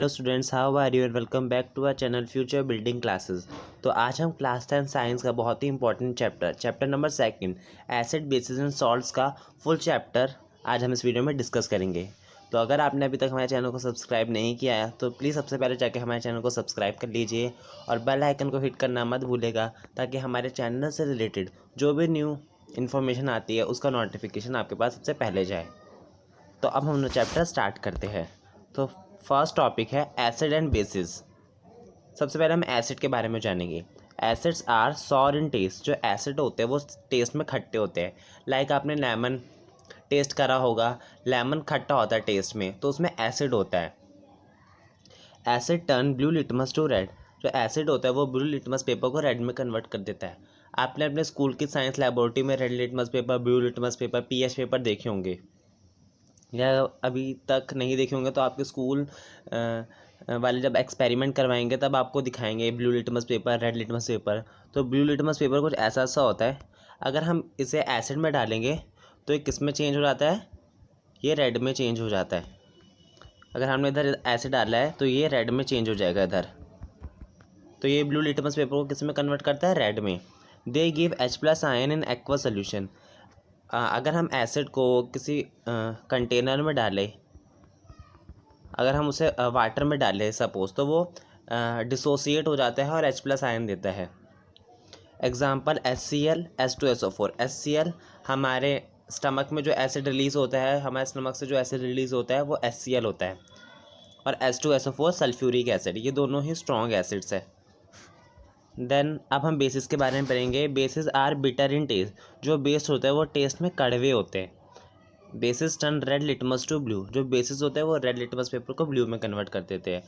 Hello students, how are you and welcome back to our channel future building classes. तो आज हम class 10 science का बहुत ही important chapter number second acid bases and salts का full chapter आज हम इस वीडियो में डिस्कस करेंगे। तो अगर आपने अभी तक हमारे चैनल को सब्सक्राइब नहीं किया है तो प्लीज़ सबसे पहले जाके हमारे चैनल को सब्सक्राइब कर लीजिए और बेल आइकन को हिट करना मत भूलेगा, ताकि हमारे चैनल से रिलेटेड जो भी न्यू इन्फॉर्मेशन आती है उसका नोटिफिकेशन आपके पास सबसे पहले जाए। तो अब हम चैप्टर स्टार्ट करते हैं। तो फर्स्ट टॉपिक है एसिड एंड बेसिस। सबसे पहले हम एसिड के बारे में जानेंगे। Acids are sour in taste. जो एसिड होते हैं वो टेस्ट में खट्टे होते हैं। लाइक आपने लेमन टेस्ट करा होगा, लेमन खट्टा होता है टेस्ट में, तो उसमें एसिड होता है। Acid turn blue litmus to red. जो एसिड होता है वो ब्लू लिटमस पेपर को रेड में कन्वर्ट कर देता है। आपने अपने स्कूल की साइंस लेबोरेटरी में red litmus paper, blue litmus paper, pH paper देखे होंगे, या अभी तक नहीं देखे होंगे तो आपके स्कूल वाले जब एक्सपेरिमेंट करवाएंगे तब आपको दिखाएंगे blue litmus paper, red litmus paper. तो ब्लू लिटमस पेपर कुछ ऐसा सा होता है। अगर हम इसे एसिड में डालेंगे तो ये किस में चेंज हो जाता है? ये रेड में चेंज हो जाता है। अगर हमने इधर एसिड डाला है तो ये रेड में चेंज हो जाएगा इधर। तो ये ब्लू लिटमस पेपर को किस में कन्वर्ट करता है? रेड में। They give H+ ion in aqua solution. अगर हम एसिड को किसी कंटेनर में डालें, अगर हम उसे वाटर में डालें सपोज़, तो वो डिसोसिएट हो जाता है और H+ आयन देता है। Example HCl H2SO4। HCl हमारे स्टमक में जो एसिड रिलीज़ होता है, हमारे स्टमक से जो एसिड रिलीज़ होता है वो HCl होता है। और H2SO4 सल्फ्यूरिक एसिड, ये दोनों ही स्ट्रॉन्ग एसिड्स है। देन अब हम बेसिस के बारे में पढ़ेंगे। Bases are bitter in taste. जो बेस होता है वो टेस्ट में कड़वे होते हैं। Bases turn red litmus to blue. जो बेसिस होता है वो रेड लिटमस पेपर को ब्लू में कन्वर्ट कर देते हैं।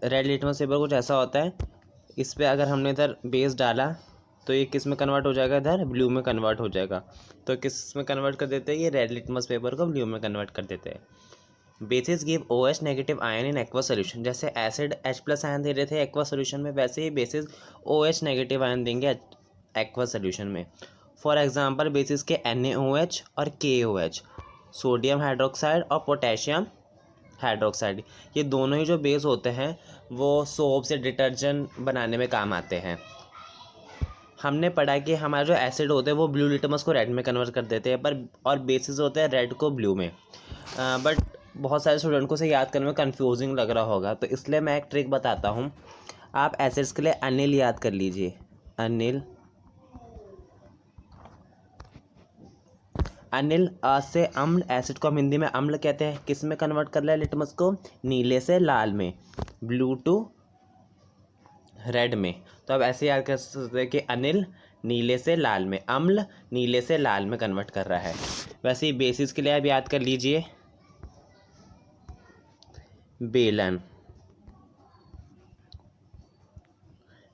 रेड लिटमस पेपर कुछ ऐसा होता है, इस पर अगर हमने इधर बेस डाला तो ये किस में कन्वर्ट हो जाएगा? इधर ब्लू में कन्वर्ट हो जाएगा। तो किस में कन्वर्ट कर देते हैं? ये रेड लिटमस पेपर को ब्लू में कन्वर्ट कर देते हैं। Basis give OH negative ion in aqua solution. जैसे एसिड H+ आयन दे रहे थे एक्वा सोल्यूशन में, वैसे ही बेसिस OH नेगेटिव आयन देंगे एक्वा सोल्यूशन में। फॉर एग्जांपल बेसिस के NaOH और KOH, सोडियम हाइड्रोक्साइड और पोटेशियम हाइड्रोक्साइड, ये दोनों ही जो बेस होते हैं वो सोप से डिटर्जेंट बनाने में काम आते हैं। हमने पढ़ा कि हमारा जो एसिड होते हैं वो ब्लू लिटमस को रेड में कन्वर्ट कर देते हैं, पर और बेसिस होते हैं रेड को ब्लू में। बट बहुत सारे स्टूडेंट को इसे याद करने में कंफ्यूजिंग लग रहा होगा, तो इसलिए मैं एक ट्रिक बताता हूँ। आप एसिड्स के लिए अनिल याद कर लीजिए। अनिल, अनिल से अम्ल। एसिड को हम हिंदी में अम्ल कहते हैं। किस में कन्वर्ट कर रहा है लिटमस को? नीले से लाल में, ब्लू टू रेड में। तो अब ऐसे याद कर सकते हैं कि अनिल नीले से लाल में, अम्ल नीले से लाल में कन्वर्ट कर रहा है। वैसे ही बेसिस के लिए आप याद कर लीजिए बेलन।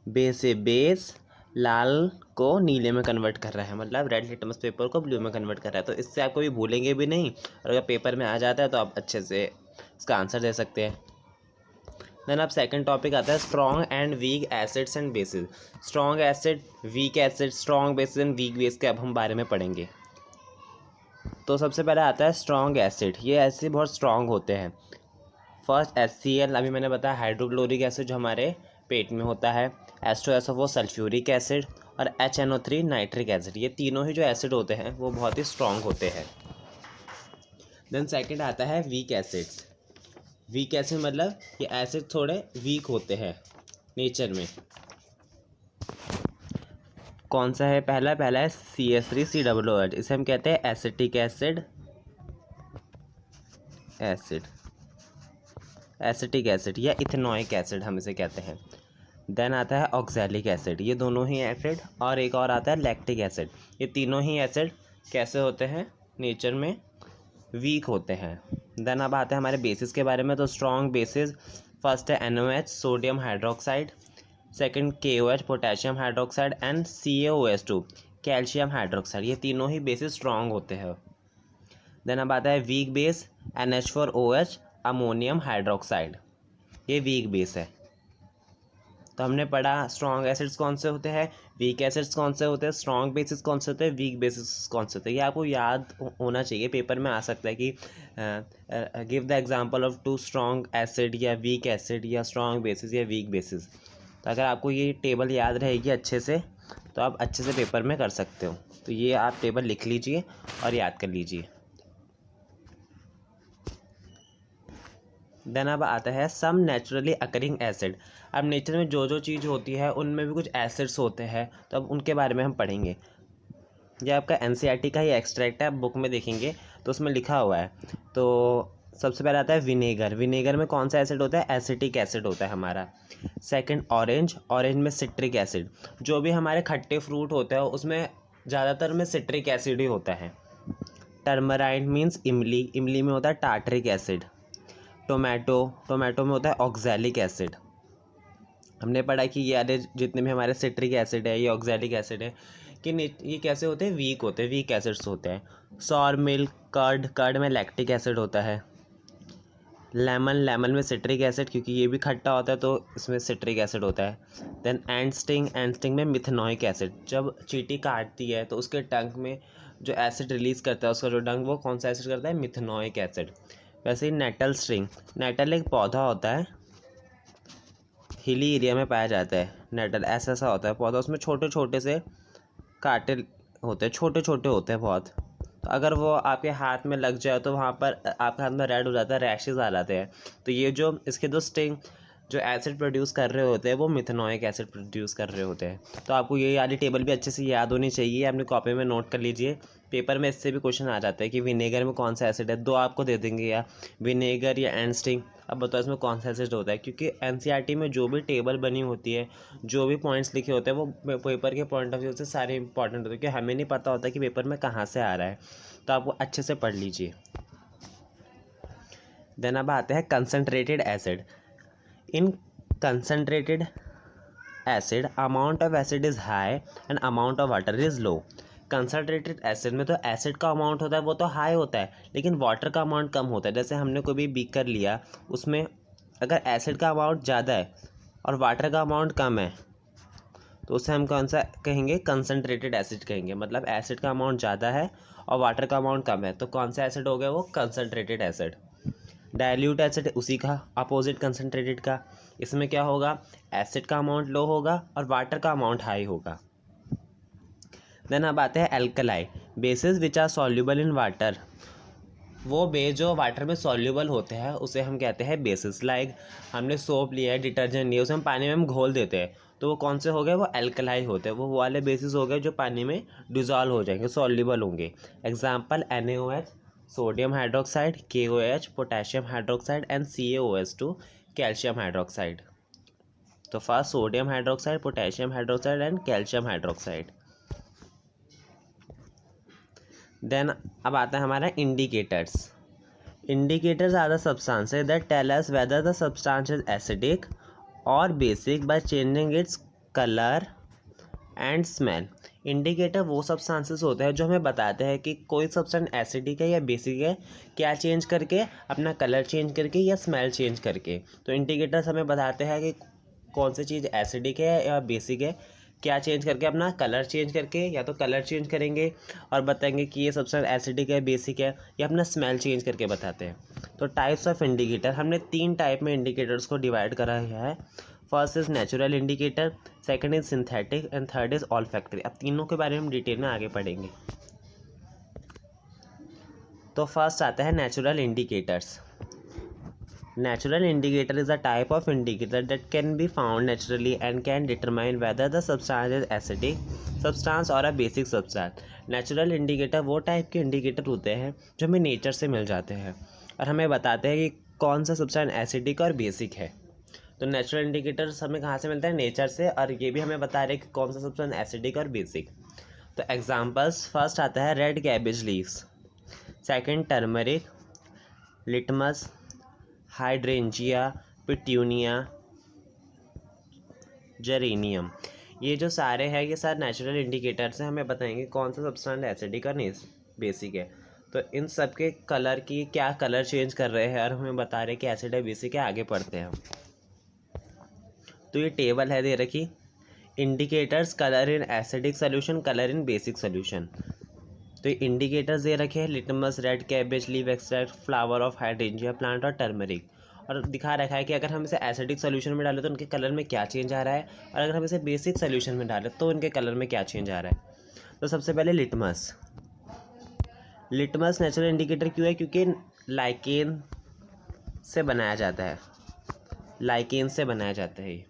बेस से बेस लाल को नीले में कन्वर्ट कर रहा है, मतलब रेड लिटमस पेपर को ब्लू में कन्वर्ट कर रहा है। तो इससे आप कभी भूलेंगे भी नहीं, और अगर पेपर में आ जाता है तो आप अच्छे से इसका आंसर दे सकते हैं। देन अब सेकंड टॉपिक आता है strong and weak acids and basis. Strong acid, weak acid, strong bases and weak base के अब हम बारे में पढ़ेंगे। तो सबसे पहले आता है स्ट्रॉन्ग एसिड। ये एसिड बहुत स्ट्रॉन्ग होते हैं। फर्स्ट HCl, अभी मैंने बताया हाइड्रोक्लोरिक एसिड जो हमारे पेट में होता है। H2SO4 सल्फ्यूरिक एसिड और HNO3 नाइट्रिक एसिड, ये तीनों ही जो एसिड होते हैं वो बहुत ही स्ट्रॉन्ग होते हैं। देन सेकंड आता है वीक एसिड्स। वीक एसिड मतलब ये एसिड थोड़े वीक होते हैं नेचर में। कौन सा है? पहला है CH3COOH। इसे हम कहते हैं एसिटिक एसिड। एसिटिक एसिड या इथेनॉइक एसिड हम इसे कहते हैं। देन आता है ऑक्सैलिक एसिड। ये दोनों ही एसिड, और एक और आता है लैक्टिक एसिड। ये तीनों ही एसिड कैसे होते हैं? नेचर में वीक होते हैं। देन अब आते हैं हमारे बेसिस के बारे में। तो स्ट्रॉन्ग बेसिस, फर्स्ट है NaOH sodium hydroxide, second KOH potassium hydroxide and CaOH2 calcium hydroxide. ये तीनों ही बेसिस स्ट्रॉन्ग होते हैं। देन अब आता है weak base, NH4OH ammonium hydroxide, ये वीक बेस है। तो हमने पढ़ा स्ट्रॉन्ग एसिड्स कौन से होते हैं, वीक एसिड्स कौन से होते हैं, स्ट्रॉन्ग बेसिस कौन से होते हैं, वीक बेसिस कौन से होते हैं। ये आपको याद होना चाहिए, पेपर में आ सकता है कि give the example of 2 strong acid या वीक एसिड या स्ट्रॉन्ग बेसिस या वीक बेसिस। तो अगर आपको ये टेबल याद रहेगी अच्छे से तो आप अच्छे से पेपर में कर सकते हो। तो ये आप टेबल लिख लीजिए और याद कर लीजिए। देन अब आता है सम नेचुरली अकरिंग एसिड। अब नेचर में जो जो चीज़ होती है उनमें भी कुछ एसिड्स होते हैं, तो अब उनके बारे में हम पढ़ेंगे। ये आपका एनसीईआरटी का ही एक्सट्रैक्ट है, आप बुक में देखेंगे तो उसमें लिखा हुआ है। तो सबसे पहले आता है विनेगर। विनेगर में कौन सा एसिड होता है, एसिटिक एसिड होता है हमारा। सेकंड ऑरेंज, ऑरेंज में सिट्रिक एसिड। जो भी हमारे खट्टे फ्रूट होते हैं उसमें ज़्यादातर में सिट्रिक एसिड ही होता है। टर्मराइट मीन्स इमली, इमली में होता है टार्टरिक एसिड। टोमेटो, टोमेटो में होता है ऑक्सैलिक एसिड। हमने पढ़ा कि ये आधे जितने भी हमारे सिट्रिक एसिड है, ये ऑक्सैलिक एसिड है, कि ये कैसे होते हैं, वीक होते हैं, वीक एसिड्स होते हैं। सॉर मिल्क, कर्ड, कर्ड में लैक्टिक एसिड होता है। लेमन, लेमन में सिट्रिक एसिड, क्योंकि ये भी खट्टा होता है तो इसमें सिट्रिक एसिड होता है। Then ant sting, ant sting में मिथेनॉइक एसिड। जब चींटी काटती है तो उसके डंक में जो एसिड रिलीज़ करता है, उसका जो डंक, वो कौन सा एसिड करता है, मिथेनॉइक एसिड। वैसे ही नेटल स्ट्रिंग, नेटल एक पौधा होता है, हिली एरिया में पाया जाता है। नेटल ऐसा ऐसा होता है पौधा, उसमें छोटे छोटे से कांटे होते हैं, छोटे छोटे होते हैं बहुत। तो अगर वो आपके हाथ में लग जाए तो वहाँ पर आपके हाथ में रेड हो जाता है, रैशेज आ जाते हैं। तो ये जो इसके दो स्टिंग जो एसिड प्रोड्यूस कर रहे होते हैं वो मिथेनॉइक एसिड प्रोड्यूस कर रहे होते हैं। तो आपको ये वाली टेबल भी अच्छे से याद होनी चाहिए, अपनी कॉपी में नोट कर लीजिए। पेपर में इससे भी क्वेश्चन आ जाता है कि विनेगर में कौन सा एसिड है, 2 आपको दे देंगे, या विनेगर या एंड स्टिंग। अब बताओ इसमें कौन सा एसिड होता है, क्योंकि एनसीईआरटी में जो भी टेबल बनी होती है, जो भी पॉइंट्स लिखे होते हैं, वो पेपर के पॉइंट ऑफ व्यू से सारे इंपॉर्टेंट होते हैं, क्योंकि हमें नहीं पता होता कि पेपर में कहाँ से आ रहा है। तो आपको अच्छे से पढ़ लीजिए। देन अब आते हैं concentrated acid. In concentrated acid amount of acid is high and amount of water is low। Concentrated acid में तो एसिड का अमाउंट होता है वो तो हाई होता है, लेकिन वाटर का अमाउंट कम होता है। जैसे हमने कोई भी बीकर लिया, उसमें अगर एसिड का अमाउंट ज़्यादा है और वाटर का अमाउंट कम है तो उसे हम कौन सा कहेंगे, कंसनट्रेटेड एसिड कहेंगे। मतलब एसिड का अमाउंट ज़्यादा है और वाटर का अमाउंट कम है, तो कौन सा एसिड हो गया, वो कंसनट्रेटेड एसिड। डाइल्यूट एसिड उसी का अपोजिट कंसनट्रेटेड का। इसमें क्या होगा, एसिड का अमाउंट लो होगा और वाटर का अमाउंट हाई होगा। देन अब आते हैं alkali bases which are soluble in water. वो बेस जो वाटर में सॉल्युबल होते हैं उसे हम कहते हैं बेसिस। लाइक हमने सोप लिया है, डिटर्जेंट लिया, उसे हम पानी में हम घोल देते हैं, तो वो कौन से हो गए, वो एल्कलाई होते हैं। वो वाले बेसिस हो गए जो पानी में डिजॉल्व हो जाएंगे, सॉल्युबल होंगे। Example NaOH, sodium hydroxide, KOH, potassium hydroxide, and CaOH2, calcium hydroxide. तो first sodium hydroxide, potassium hydroxide and calcium hydroxide. Then अब आता है हमारा indicators. Indicators are the substances that tell us whether the substance is acidic और basic by changing its colour and smell. Indicator वो substances होते हैं जो हमें बताते हैं कि कोई सब्सटेंस एसिडिक है या बेसिक है, क्या चेंज करके, अपना कलर चेंज करके या स्मेल चेंज करके। तो इंडिकेटर्स हमें बताते हैं कि कौन सी चीज़ एसिडिक है या बेसिक है, क्या चेंज करके, अपना कलर चेंज करके, या तो कलर चेंज करेंगे और बताएंगे कि ये सब्सटेंस एसिडिक है, बेसिक है, या अपना स्मेल चेंज करके बताते हैं। तो टाइप्स ऑफ इंडिकेटर, हमने 3 टाइप में इंडिकेटर्स को डिवाइड करा है। First is natural indicator, second is synthetic and third is olfactory. अब तीनों के बारे में हम डिटेल में आगे पढ़ेंगे। तो फर्स्ट आता है natural indicators. Natural indicator is a type of indicator that can be found naturally and can determine whether the substance is acidic substance or a basic substance। Natural indicator वो type के indicator होते हैं जो हमें nature से मिल जाते हैं और हमें बताते हैं कि कौन सा सब्सटेंस एसिडिक और बेसिक है। तो नेचुरल इंडिकेटर्स हमें कहाँ से मिलता है, नेचर से, और ये भी हमें बता रहे हैं कि कौन सा सब्सटेंस एसिडिक और बेसिक। तो एग्जांपल्स, फर्स्ट आता है red cabbage leaves, second turmeric, litmus, hydrangea, पिट्यूनिया, geranium. ये जो सारे हैं ये सारे नेचुरल इंडिकेटर्स हैं, हमें बताएंगे कौन सा सब्सटेंस एसिडिक और बेसिक है। तो इन सब के कलर की क्या कलर चेंज कर रहे हैं और हमें बता रहे हैं कि एसिड है बेसिक है। आगे पढ़ते हैं। तो ये टेबल है दे रखी, indicators colour in acidic solution, colour in basic solution. तो ये इंडिकेटर्स दे रखे हैं, litmus, red cabbage, leave extract, flower of hydrangea plant और टर्मरिक। और दिखा रखा है कि अगर हम इसे एसिडिक सोल्यूशन में डालें तो उनके कलर में क्या चेंज आ रहा है, और अगर हम इसे बेसिक सोल्यूशन में डालें तो उनके कलर में क्या चेंज आ रहा है। तो सबसे पहले लिटमस। लिटमस नेचुरल इंडिकेटर क्यों है? क्योंकि लाइकेन से बनाया जाता है, लाइकेन से बनाया जाता है ये।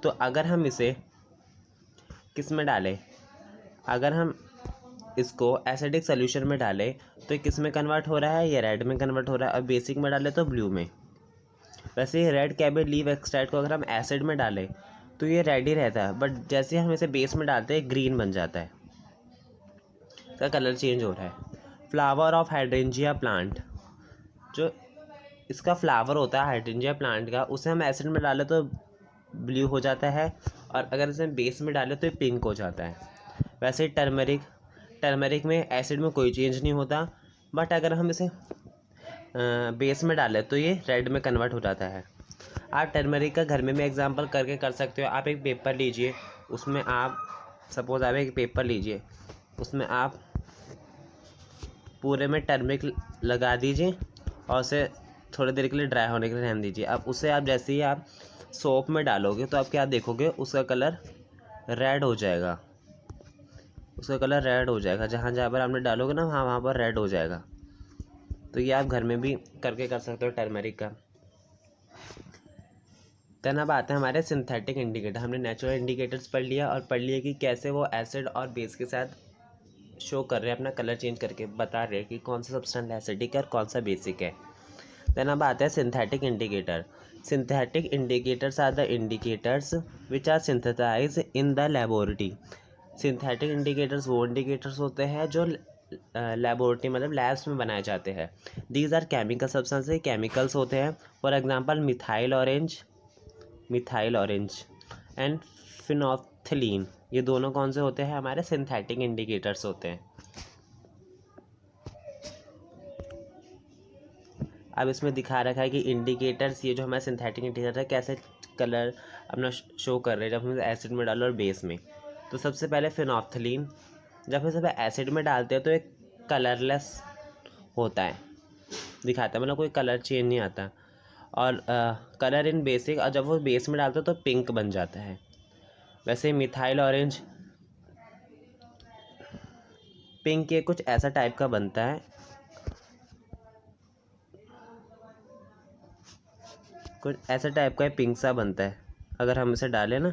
तो अगर हम इसे किस में डालें, अगर हम इसको एसिडिक सोल्यूशन में डालें तो ये किस में कन्वर्ट हो रहा है, ये रेड में कन्वर्ट हो रहा है, और बेसिक में डालें तो ब्लू में। वैसे ही रेड कैबेज लीव एक्सट्रैक्ट को अगर हम एसिड में डालें तो ये रेड ही रहता है, बट जैसे हम इसे बेस में डालते हैं ग्रीन बन जाता है, इसका कलर चेंज हो रहा है। फ्लावर ऑफ हाइड्रेंजिया प्लांट, जो इसका फ्लावर होता है हाइड्रेंजिया प्लांट का, उसे हम एसिड में डालें तो ब्लू हो जाता है, और अगर इसे बेस में डालें तो ये पिंक हो जाता है। वैसे ही टर्मरिक, टर्मरिक में एसिड में कोई चेंज नहीं होता, बट अगर हम इसे बेस में डालें तो ये रेड में कन्वर्ट हो जाता है। आप टर्मरिक का घर में भी एग्जांपल करके कर सकते हो। आप एक पेपर लीजिए, उसमें आप सपोज आप एक पेपर लीजिए, उसमें आप पूरे में टर्मरिक लगा दीजिए और उसे थोड़ी देर के लिए ड्राई होने के लिए रहने दीजिए। अब उसे आप जैसे ही आप सोप में डालोगे तो आप क्या देखोगे, उसका कलर रेड हो जाएगा, उसका कलर रेड हो जाएगा, जहाँ जहाँ पर आपने डालोगे ना वहाँ वहाँ पर रेड हो जाएगा। तो ये आप घर में भी करके कर सकते हो टर्मरिक का। देन अब आते हैं हमारे सिंथेटिक इंडिकेटर। हमने नेचुरल इंडिकेटर्स पढ़ लिया और पढ़ लिया कि कैसे वो एसिड और बेस के साथ शो कर रहे हैं, अपना कलर चेंज करके बता रहे हैं कि कौन सा सब्सटेंस एसिडिक है और कौन सा बेसिक है। देन अब आते हैं synthetic indicator. Synthetic indicators are the indicators which are synthesized in the laboratory. Synthetic indicators वो इंडिकेटर्स होते हैं जो लेबोरेटरी मतलब लैब्स में बनाए जाते हैं। These are chemical substances, chemicals होते हैं। For example methyl orange and phenolphthalein, ये दोनों कौन से होते हैं, हमारे सिंथेटिक इंडिकेटर्स होते हैं। अब इसमें दिखा रखा है कि इंडिकेटर्स, ये जो हमारे सिंथेटिक इंडिकेटर है कैसे कलर अपना शो कर रहे हैं जब हम एसिड में डालो और बेस में। तो सबसे पहले फिनोल्फथलीन, जब हम सब एसिड में डालते हैं तो एक कलरलेस होता है, दिखाता है, मतलब कोई कलर चेंज नहीं आता। और कलर इन बेसिक, और जब वो बेस में डालते हैं तो पिंक बन जाता है। वैसे मिथाइल ऑरेंज पिंक ये कुछ ऐसा टाइप का बनता है, कुछ ऐसा टाइप का पिंक सा बनता है। अगर हम इसे डालें ना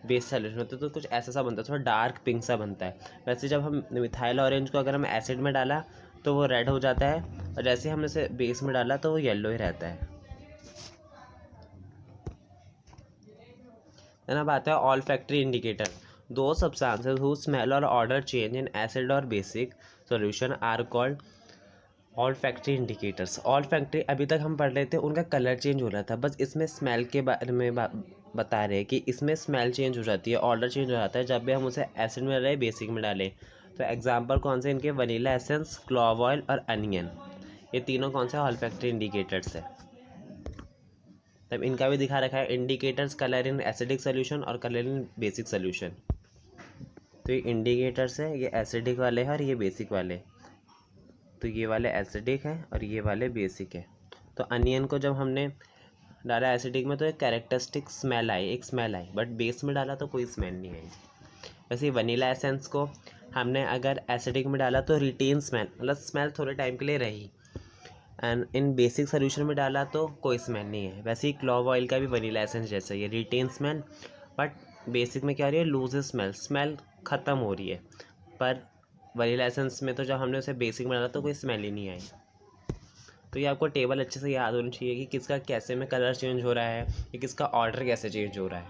बेस सॉल्यूशन होता है तो कुछ ऐसा सा बनता है, थोड़ा डार्क पिंक सा बनता है। वैसे जब हम मिथाइल ऑरेंज को अगर हम एसिड में डाला तो वो रेड हो जाता है, और जैसे हमने इसे बेस में डाला तो वो येलो ही रहता है। अब आता है ऑल फैक्ट्री इंडिकेटर। दो substances who smell or odour change in acid or basic solution are called olfactory indicators. Olfactory अभी तक हम पढ़ रहे थे, उनका कलर चेंज हो रहा था, बस इसमें स्मेल के बारे में बता रहे हैं कि इसमें स्मेल चेंज हो जाती है, ऑर्डर चेंज हो जाता है जब भी हम उसे एसिड में डालें बेसिक में डालें। तो एग्जांपल कौन से इनके, वनीला एसेंस, क्लोव ऑयल और अनियन, ये तीनों कौन से ऑल फैक्ट्री इंडिकेटर्स है। तब इनका भी दिखा रखा है indicators colour in acidic solution और कलर इन बेसिक सोल्यूशन। तो ये इंडिकेटर्स है, ये एसिडिक वाले हैं और ये बेसिक वाले। तो ये वाले एसिडिक है और ये वाले बेसिक है। तो अनियन को जब हमने डाला एसिडिक में तो एक कैरेक्टरिस्टिक स्मेल आई, एक स्मेल आई, बट बेस में डाला तो कोई स्मेल नहीं आई। वैसे वनीला एसेंस को हमने अगर एसिडिक में डाला तो रिटेन स्मेल, मतलब स्मेल थोड़े टाइम के लिए रही, एंड इन बेसिक सोल्यूशन में डाला तो कोई स्मेल नहीं है। वैसे ही क्लोव ऑयल का भी वनीला एसेंस जैसा ही है, रिटेन स्मेल, बट बेसिक में क्या हो रही है, लूज स्मेल, स्मेल ख़त्म हो रही है। पर वनीला एसेंस में तो जब हमने उसे बेसिक में डाला तो कोई स्मेल ही नहीं आई। तो ये आपको टेबल अच्छे से याद होनी चाहिए कि किसका कैसे में कलर चेंज हो रहा है, या किसका ऑर्डर कैसे चेंज हो रहा है।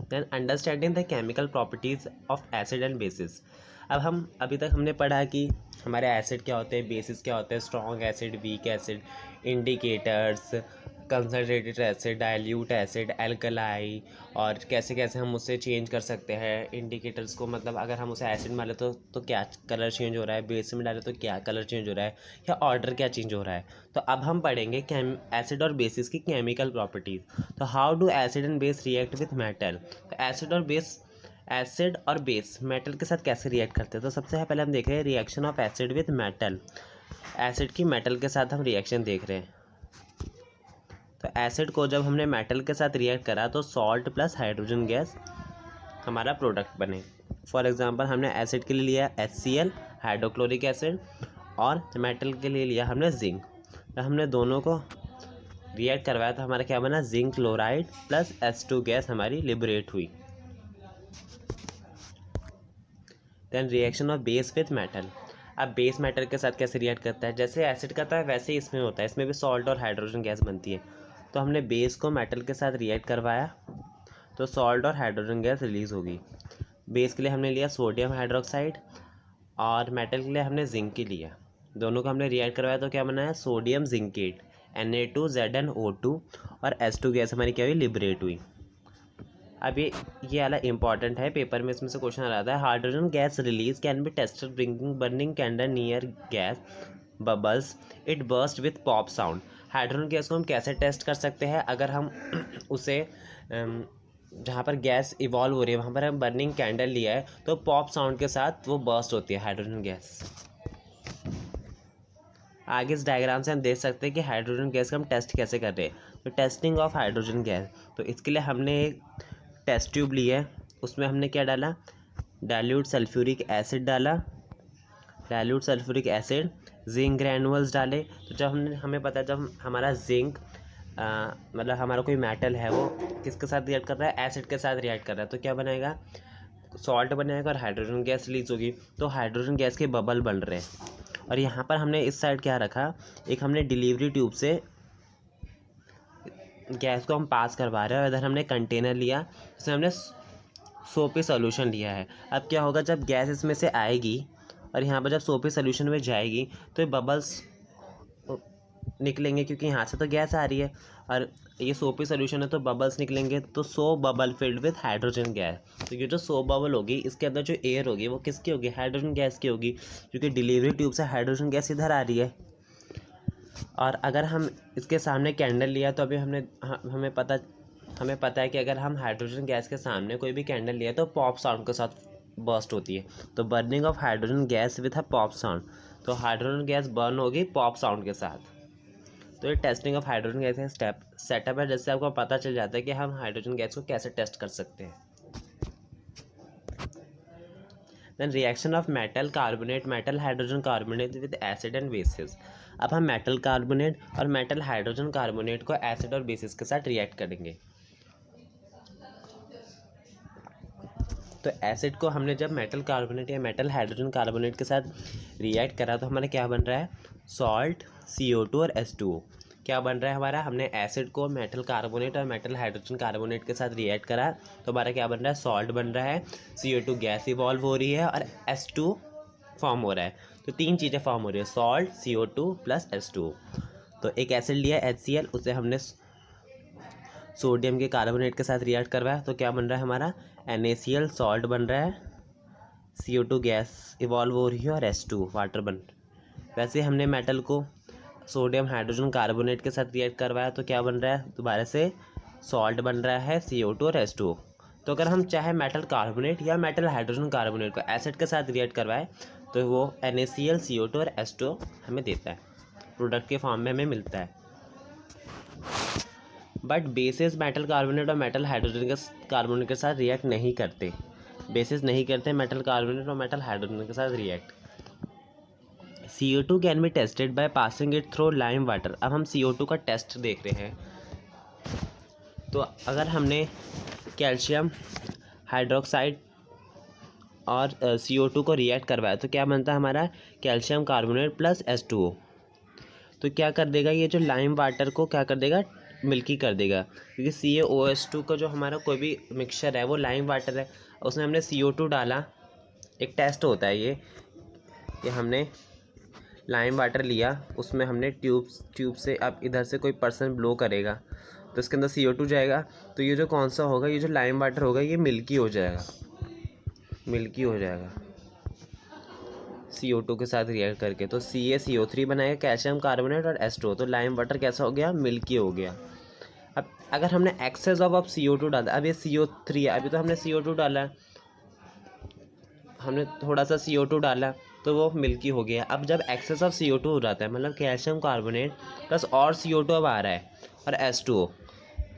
Then understanding the chemical properties of acid and bases. अब हम अभी तक हमने पढ़ा कि हमारे एसिड क्या होते हैं, बेसिस क्या होते हैं, strong acid, weak acid, indicators, concentrated acid, dilute acid, alkali, और कैसे कैसे हम उसे चेंज कर सकते हैं इंडिकेटर्स को। मतलब अगर हम उसे एसिड में डालें तो क्या कलर चेंज हो रहा है, बेस में डालें तो क्या कलर चेंज हो रहा है, या ऑर्डर क्या चेंज हो रहा है। तो अब हम पढ़ेंगे एसिड और बेसिस की केमिकल प्रॉपर्टीज़। तो how do acid and base react with metal. तो एसिड और बेस मेटल के साथ कैसे रिएक्ट करते हैं। तो सबसे पहले हम देख रहे हैं reaction of acid with metal. Acid की मेटल के साथ हम रिएक्शन देख रहे हैं। तो एसिड को जब हमने मेटल के साथ रिएक्ट करा तो सॉल्ट प्लस हाइड्रोजन गैस हमारा प्रोडक्ट बने। फॉर एग्जांपल हमने एसिड के लिए लिया HCl हाइड्रोक्लोरिक एसिड, और मेटल के लिए लिया हमने जिंक। तो हमने दोनों को रिएक्ट करवाया तो हमारा क्या बना, zinc chloride plus H2 gas हमारी लिबरेट हुई। Then reaction of base with metal. अब बेस मेटल के साथ कैसे रिएक्ट करता है, जैसे एसिड करता है वैसे ही इसमें होता है, इसमें भी सॉल्ट और हाइड्रोजन गैस बनती है। तो हमने बेस को मेटल के साथ रिएक्ट करवाया तो सॉल्ट और हाइड्रोजन गैस रिलीज़ होगी। बेस के लिए हमने लिया सोडियम हाइड्रोक्साइड और मेटल के लिए हमने जिंक की लिया। दोनों को हमने रिएक्ट करवाया तो क्या बना है, सोडियम जिंकेट Na2ZnO2, और H2 गैस हमारी क्या हुई, लिबरेट हुई। अब ये वाला इंपॉर्टेंट है, पेपर में इसमें से क्वेश्चन आ रहा है। Hydrogen gas release can be tested bringing burning candle near gas bubbles it burst with pop sound. Hydrogen gas को हम कैसे टेस्ट कर सकते हैं, अगर हम उसे जहाँ पर गैस इवॉल्व हो रही है वहाँ पर हम बर्निंग कैंडल लिया है तो पॉप साउंड के साथ वो बर्स्ट होती है हाइड्रोजन गैस। आगे इस डायग्राम से हम देख सकते हैं कि हाइड्रोजन गैस का हम टेस्ट कैसे कर रहे हैं। तो टेस्टिंग ऑफ हाइड्रोजन गैस, तो इसके लिए हमने एक टेस्ट ट्यूब ली है, उसमें हमने क्या डाला, डाइल्यूट सल्फ्यूरिक एसिड डाला, dilute sulphuric acid, zinc granules डाले। तो जब हमें पता है जब हमारा जिंक मतलब हमारा कोई मेटल है वो किसके साथ रिएक्ट कर रहा है, एसिड के साथ रिएक्ट कर रहा है, तो क्या बनाएगा, सॉल्ट बनेगा और हाइड्रोजन गैस रिलीज होगी। तो हाइड्रोजन गैस के बबल बन रहे हैं। और यहाँ पर हमने इस साइड क्या रखा, एक हमने डिलीवरी ट्यूब से गैस को हम पास करवा रहे हैं, और इधर हमने कंटेनर लिया जिसमें हमने सोपी सॉल्यूशन लिया है। अब क्या होगा, जब गैस इसमें से आएगी और यहाँ पर जब सोपी सॉल्यूशन में जाएगी तो ये बबल्स निकलेंगे, क्योंकि यहाँ से तो गैस आ रही है और ये सोपी सॉल्यूशन है तो बबल्स निकलेंगे। तो 100 bubble filled with hydrogen gas. तो ये जो 100 बबल होगी इसके अंदर जो एयर होगी वो किसकी होगी, हाइड्रोजन गैस की होगी, क्योंकि डिलीवरी ट्यूब से हाइड्रोजन गैस इधर आ रही है। और अगर हम इसके सामने कैंडल लिया तो अभी हमें पता है कि अगर हम हाइड्रोजन गैस के सामने कोई भी कैंडल लिया तो पॉप साउंड के साथ बर्स्ट होती है। तो burning of hydrogen gas with a pop sound, तो हाइड्रोजन गैस बर्न होगी पॉप साउंड के साथ। तो ये टेस्टिंग ऑफ हाइड्रोजन गैस का सेटअप है, जिससे आपको पता चल जाता है कि हम हाइड्रोजन गैस को कैसे टेस्ट कर सकते हैं। Then reaction of metal carbonate, metal hydrogen carbonate with acid and bases. अब हम मेटल कार्बोनेट और मेटल हाइड्रोजन कार्बोनेट को एसिड और बेसिस के साथ रिएक्ट करेंगे। तो एसिड को हमने जब मेटल कार्बोनेट या मेटल हाइड्रोजन कार्बोनेट के साथ रिएक्ट करा तो हमारा क्या बन रहा है, सॉल्ट, CO2 और H2O। क्या बन रहा है हमारा, हमने एसिड को मेटल कार्बोनेट और मेटल हाइड्रोजन कार्बोनेट के साथ रिएक्ट करा तो हमारा क्या बन रहा है, सॉल्ट बन रहा है, CO2 गैस इवॉल्व हो रही है और H2 फॉर्म हो रहा है। तो तीन चीज़ें फॉर्म हो रही है, सॉल्ट, CO2 प्लस H2O। तो एक एसिड लिया HCl, उसे हमने सोडियम के कार्बोनेट के साथ रिएक्ट करवाया तो क्या बन रहा है हमारा, NaCl सॉल्ट बन रहा है, CO2 गैस इवॉल्व हो रही है और H2 वाटर बन। वैसे हमने मेटल को सोडियम हाइड्रोजन कार्बोनेट के साथ रिएक्ट करवाया तो क्या बन रहा है, दोबारा से सॉल्ट बन रहा है, CO2 और H2O। तो अगर हम चाहे मेटल कार्बोनेट या मेटल हाइड्रोजन कार्बोनेट को एसिड के साथ रिएक्ट करवाए तो वो NaCl, CO2 और H2O हमें देता है, प्रोडक्ट के फॉर्म में हमें मिलता है। बट बेसिस मेटल कार्बोनेट और मेटल हाइड्रोजन कार्बोनेट के साथ रिएक्ट नहीं करते, बेसिस नहीं करते मेटल कार्बोनेट और मेटल हाइड्रोजन के साथ react. CO2 can be tested by passing it through lime water. अब हम CO2 का टेस्ट देख रहे हैं। तो अगर हमने कैल्शियम हाइड्रोक्साइड और CO2 को रिएक्ट करवाया तो क्या बनता है हमारा, कैल्शियम कार्बोनेट प्लस H2O। तो क्या कर देगा, ये जो लाइम वाटर को क्या कर देगा, मिल्की कर देगा, क्योंकि CaOH2 का जो हमारा कोई भी मिक्सचर है वो लाइम वाटर है, उसमें हमने CO2 डाला। एक टेस्ट होता है ये कि हमने लाइम वाटर लिया, उसमें हमने ट्यूब से अब इधर से कोई पर्सन ब्लो करेगा तो इसके अंदर CO2 जाएगा। तो ये जो कौन सा होगा, ये जो लाइम वाटर होगा ये मिल्की हो जाएगा, मिल्की हो जाएगा CO2 के साथ रिएक्ट करके। तो CaCO3 बनाएगा कैल्शियम कार्बोनेट और H2O। तो लाइम वाटर कैसा हो गया, मिल्की हो गया। अब अगर हमने एक्सेस ऑफ CO2 डाला, अब ये CO3 है, अभी तो हमने CO2 डाला है, हमने थोड़ा सा CO2 डाला तो वो मिल्की हो गया। अब जब एक्सेस ऑफ CO2 हो जाता है, मतलब कैल्शियम कार्बोनेट प्लस और CO2 अब आ रहा है और H2O,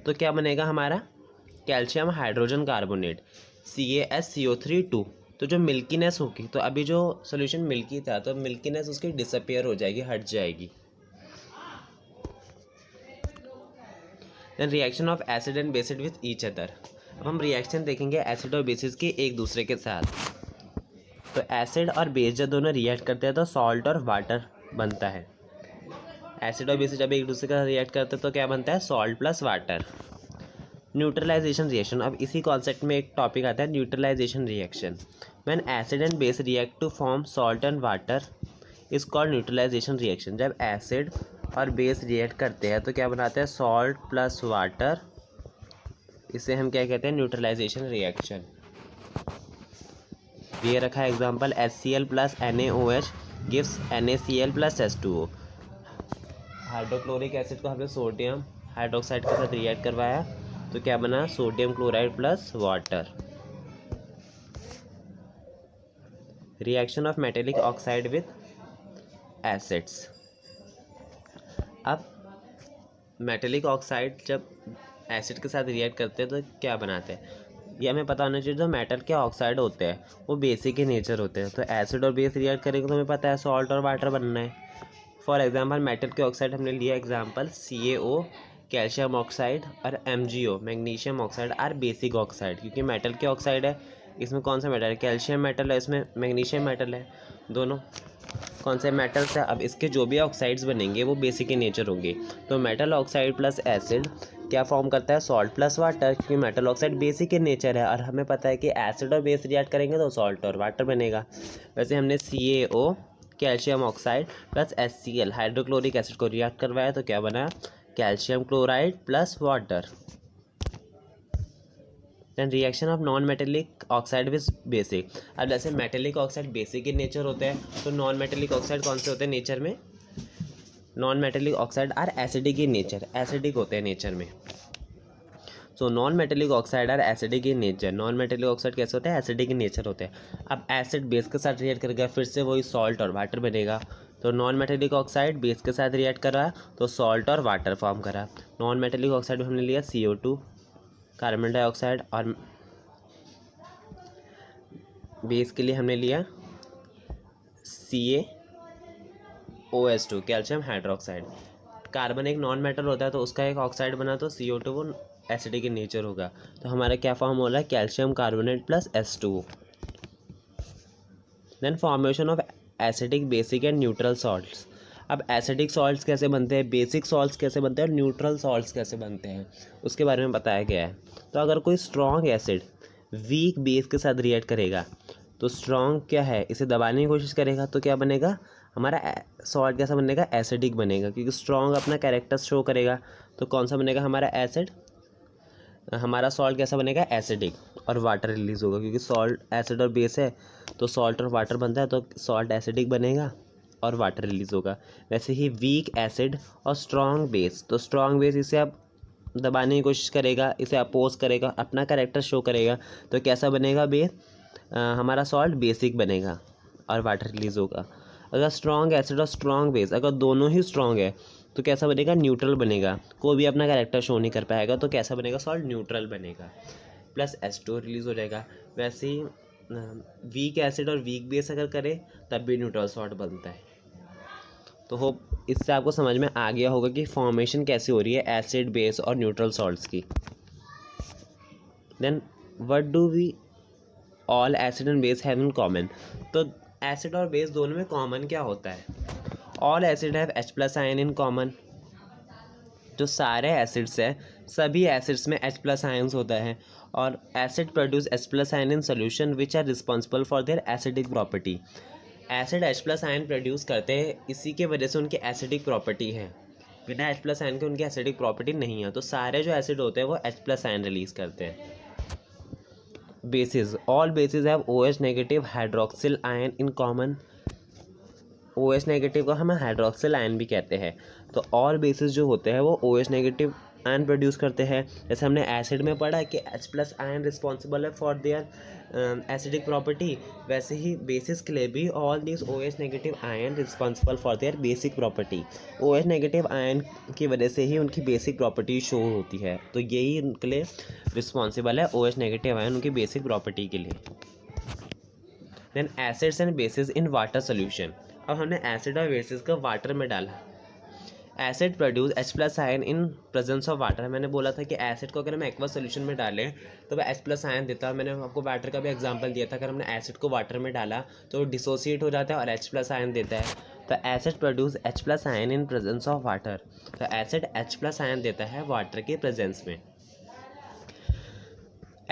तो क्या बनेगा हमारा, कैल्शियम हाइड्रोजन कार्बोनेट CaSCO3 2। तो जो मिल्कीनेस होगी, तो अभी जो सोल्यूशन मिल्की था तो मिल्कीनेस उसकी डिसअपियर हो जाएगी, हट जाएगी। Then reaction of acid and bases with each other. अब हम रिएक्शन देखेंगे एसिड और बेसिस के एक दूसरे के साथ। तो एसिड और बेस जब दोनों रिएक्ट करते हैं तो सॉल्ट और वाटर बनता है। एसिड और बेसिस जब एक दूसरे के साथ रिएक्ट करते हैं तो क्या बनता है, salt plus water. Neutralization reaction, अब इसी कॉन्सेप्ट में एक टॉपिक आता है neutralization reaction. When acid and base react to form salt and water is called neutralization reaction. जब एसिड और बेस रिएक्ट करते हैं तो क्या बनाते हैं, सॉल्ट प्लस वाटर, इसे हम क्या कहते हैं, न्यूट्रलाइजेशन रिएक्शन। ये रखा है example, HCl plus NaOH gives NaCl plus H2O। Hydrochloric acid को हमने सोडियम हाइड्रोक्साइड के साथ रिएक्ट करवाया तो क्या बना, sodium chloride plus water. Reaction of metallic oxide with acids. अब मेटेलिक ऑक्साइड जब एसिड के साथ रिएक्ट करते हैं तो क्या बनाते हैं, ये हमें पता होना चाहिए। जो मेटल के ऑक्साइड होते हैं वो बेसिक के नेचर होते हैं। तो एसिड और बेस रिएक्ट करेंगे तो हमें पता है सॉल्ट और वाटर बनना है। फॉर एग्जांपल मेटल के ऑक्साइड हमने लिया एग्जांपल CaO कैल्शियम ऑक्साइड और MgO magnesium oxide are basic oxide, क्योंकि मेटल के ऑक्साइड है, इसमें कौन सा मेटल है, कैल्शियम मेटल है, इसमें मैग्नीशियम मेटल है, दोनों कौन से मेटल्स है। अब इसके जो भी ऑक्साइड्स बनेंगे वो बेसिक के नेचर होंगे। तो मेटल ऑक्साइड प्लस एसिड क्या फॉर्म करता है, सॉल्ट प्लस वाटर, क्योंकि मेटल ऑक्साइड बेसिक के नेचर है और हमें पता है कि एसिड और बेस रिएक्ट करेंगे तो सॉल्ट और वाटर बनेगा। वैसे हमने CaO calcium oxide plus HCl hydrochloric acid को रिएक्ट करवाया तो क्या बना, calcium chloride plus water. Then reaction of non metallic oxide with basic. अब जैसे metallic oxide basic in nature होते हैं तो नॉन मेटेलिक ऑक्साइड कौन से होते हैं नेचर में, non metallic oxide are acidic in nature, acidic होते हैं नेचर में। So non metallic oxide are acidic in nature, non metallic oxide कैसे होते हैं, एसिडिक इन नेचर होते हैं। अब एसिड बेस के साथ रिएक्ट करेगा फिर से वही सॉल्ट और वाटर बनेगा। तो नॉन मेटेलिक ऑक्साइड बेस के साथ रिएक्ट करा तो सॉल्ट और वाटर फॉर्म करा। नॉन मेटेलिक ऑक्साइड में हमने लिया CO2 कार्बन डाइऑक्साइड और बेस के लिए हमने लिया CaOH2 कैल्शियम हाइड्रोक्साइड। कार्बन एक नॉन मेटल होता है तो उसका एक ऑक्साइड बना तो CO2 वो एसिडिक इन नेचर होगा। तो हमारा क्या फॉर्म हो रहा है, calcium carbonate plus H2O। Then formation of acidic basic and neutral salts. अब एसिडिक सॉल्ट्स कैसे बनते हैं, बेसिक सॉल्ट्स कैसे बनते हैं और न्यूट्रल सॉल्ट्स कैसे बनते हैं उसके बारे में बताया गया है। तो अगर कोई स्ट्रॉन्ग एसिड वीक बेस के साथ रिएक्ट करेगा तो स्ट्रॉन्ग क्या है, इसे दबाने की कोशिश करेगा तो क्या बनेगा, हमारा सॉल्ट कैसा बनेगा, एसिडिक बनेगा, क्योंकि स्ट्रॉन्ग अपना कैरेक्टर शो करेगा। तो कौन सा बनेगा हमारा एसिड, हमारा सॉल्ट कैसा बनेगा, एसिडिक, और वाटर रिलीज होगा क्योंकि सॉल्ट एसिड और बेस है तो सॉल्ट और वाटर बनता है तो सॉल्ट एसिडिक बनेगा और वाटर रिलीज होगा। वैसे ही वीक एसिड और स्ट्रॉन्ग बेस, तो स्ट्रॉन्ग बेस इसे आप दबाने की कोशिश करेगा, इसे अपोज करेगा, अपना कैरेक्टर शो करेगा तो कैसा बनेगा बेस, हमारा सॉल्ट बेसिक बनेगा और वाटर रिलीज होगा। अगर स्ट्रॉन्ग एसिड और स्ट्रॉन्ग बेस अगर दोनों ही स्ट्रॉन्ग है तो कैसा बनेगा, न्यूट्रल बनेगा, कोई भी अपना कैरेक्टर शो नहीं कर पाएगा तो कैसा बनेगा, सॉल्ट न्यूट्रल बनेगा, प्लस H2O रिलीज हो जाएगा। वैसे ही वीक एसिड और वीक बेस अगर करें तब भी न्यूट्रल सॉल्ट बनता है। तो होप इससे आपको समझ में आ गया होगा कि फॉर्मेशन कैसे हो रही है एसिड बेस और न्यूट्रल सॉल्ट्स की। Then what do we all acid and base have in common. तो एसिड और बेस दोनों में कॉमन क्या होता है, all acid have H+ ion in common. जो सारे एसिड्स हैं सभी एसिड्स में H+ आयन्स होता है और acid produce H+ ion in solution which are responsible for their acidic property. Acid H plus ion produce करते हैं, इसी के वजह से उनकी एसिडिक प्रॉपर्टी है। बिना H प्लस आयन के उनकी एसिडिक प्रॉपर्टी नहीं है। तो सारे जो एसिड होते हैं वो H प्लस आयन रिलीज करते हैं। Basis, all basis have OH negative hydroxyl ion in common. OH negative को हम हाइड्रोक्सिल आयन भी कहते हैं। तो ऑल बेसिस जो होते हैं वो OH नेगेटिव आयन प्रोड्यूस करते हैं। जैसे हमने एसिड में पढ़ा कि H प्लस आयन रिस्पॉन्सिबल है फॉर देयर एसिडिक प्रॉपर्टी, वैसे ही बेसिस के लिए भी all this OH negative ion responsible for there basic property. OH negative ion की वजह से ही उनकी बेसिक प्रॉपर्टी शो होती है। तो यही उनके लिए रिस्पॉन्सिबल है, OH नेगेटिव आयन उनकी बेसिक प्रॉपर्टी के लिए। Then acids and bases in water solution. अब हमने एसिड और बेसिस को वाटर में डाला। Acid produce H plus ion in presence of water. मैंने बोला था कि एसिड को अगर हम एक्वा सोल्यूशन में डालें तो वह H प्लस आयन देता है। मैंने आपको वाटर का भी एग्जांपल दिया था, अगर हमने एसिड को वाटर में डाला तो वो डिसोसिएट हो जाता है और H प्लस आयन देता है। तो acid produce H plus ion in presence of water. तो एसिड H प्लस आयन देता है वाटर के प्रेजेंस में।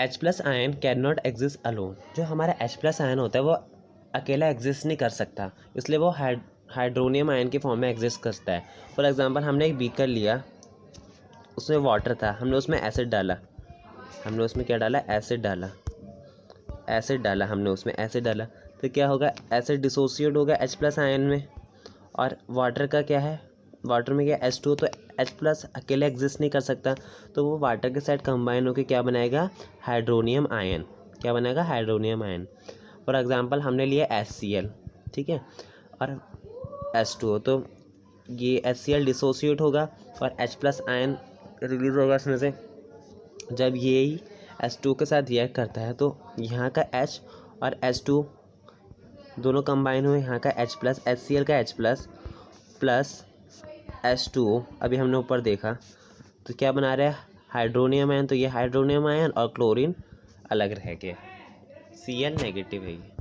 H plus ion can not exist alone. जो हमारा H प्लस आयन होता है वो अकेला एग्जिस्ट नहीं कर सकता, इसलिए वो हाइड्रोनियम आयन के फॉर्म में एग्जिस्ट करता है। फॉर एग्जांपल हमने एक बीकर लिया, उसमें वाटर था, हमने उसमें एसिड डाला। हमने उसमें क्या डाला? एसिड डाला। एसिड डाला हमने उसमें एसिड डाला तो क्या होगा? एसिड डिसोसिएट होगा H प्लस आयन में। और वाटर का क्या है? वाटर में क्या H2, तो H प्लस अकेले एग्जिस्ट नहीं कर सकता, तो वो वाटर के साथ कंबाइन होकर क्या बनाएगा? Hydronium ion. क्या बनाएगा? Hydronium ion. फॉर एग्जांपल हमने लिया HCl, ठीक है, और H2O, तो ये HCl डिसोसिएट होगा और H प्लस आयन रिलीज होगा इसमें से। जब ये ही H2 के साथ रिएक्ट करता है तो यहाँ का H और H2 दोनों कंबाइन हुए, यहाँ का H प्लस, HCl का H प्लस प्लस H2O, अभी हमने ऊपर देखा तो क्या बना रहा है? Hydronium ion. तो ये हाइड्रोनियम आयन और क्लोरीन अलग रह गए, Cl नेगेटिव है ये।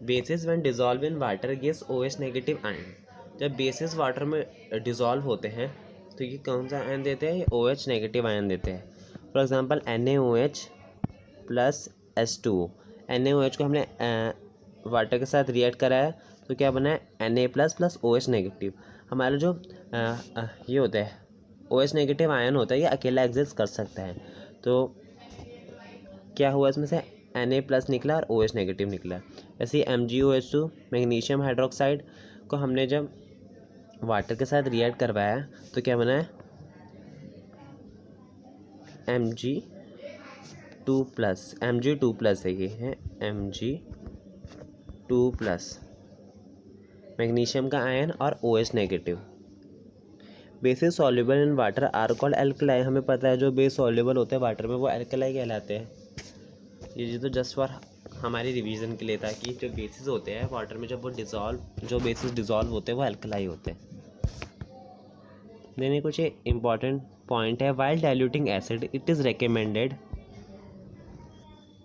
Basis when dissolve in water gives OH negative ion. जब बेसिस वाटर में डिजॉल्व होते हैं तो ये कौन सा आयन देते हैं? ये OH नेगेटिव आयन देते हैं। For example NaOH plus H2O। NaOH को हमने वाटर के साथ रिएक्ट कराया तो क्या बना है? Na plus plus OH negative. हमारा जो ये होता है OH नेगेटिव आयन होता है, ये अकेला एग्जिस्ट कर सकता है। तो क्या हुआ इसमें से? Na प्लस निकला और OH नेगेटिव निकला। ऐसे MgOH2 मैग्नीशियम हाइड्रोक्साइड को हमने जब वाटर के साथ रिएक्ट करवाया तो क्या बना है? Mg2 plus. Mg2 प्लस है, ये है Mg2 प्लस, मैग्नीशियम का आयन और OH negative. Bases soluble in water are called alkali. हमें पता है जो बेस सॉल्युबल होते हैं वाटर में वो एल्कलाई कहलाते हैं। ये तो जस्ट फॉर हमारी रिवीजन के लिए था कि जो बेसिस होते हैं वाटर में जब वो जो बेसिस डिज़ोल्व होते हैं वो एल्कलाई होते हैं। देने कुछ इंपॉर्टेंट पॉइंट है। While diluting acid it is recommended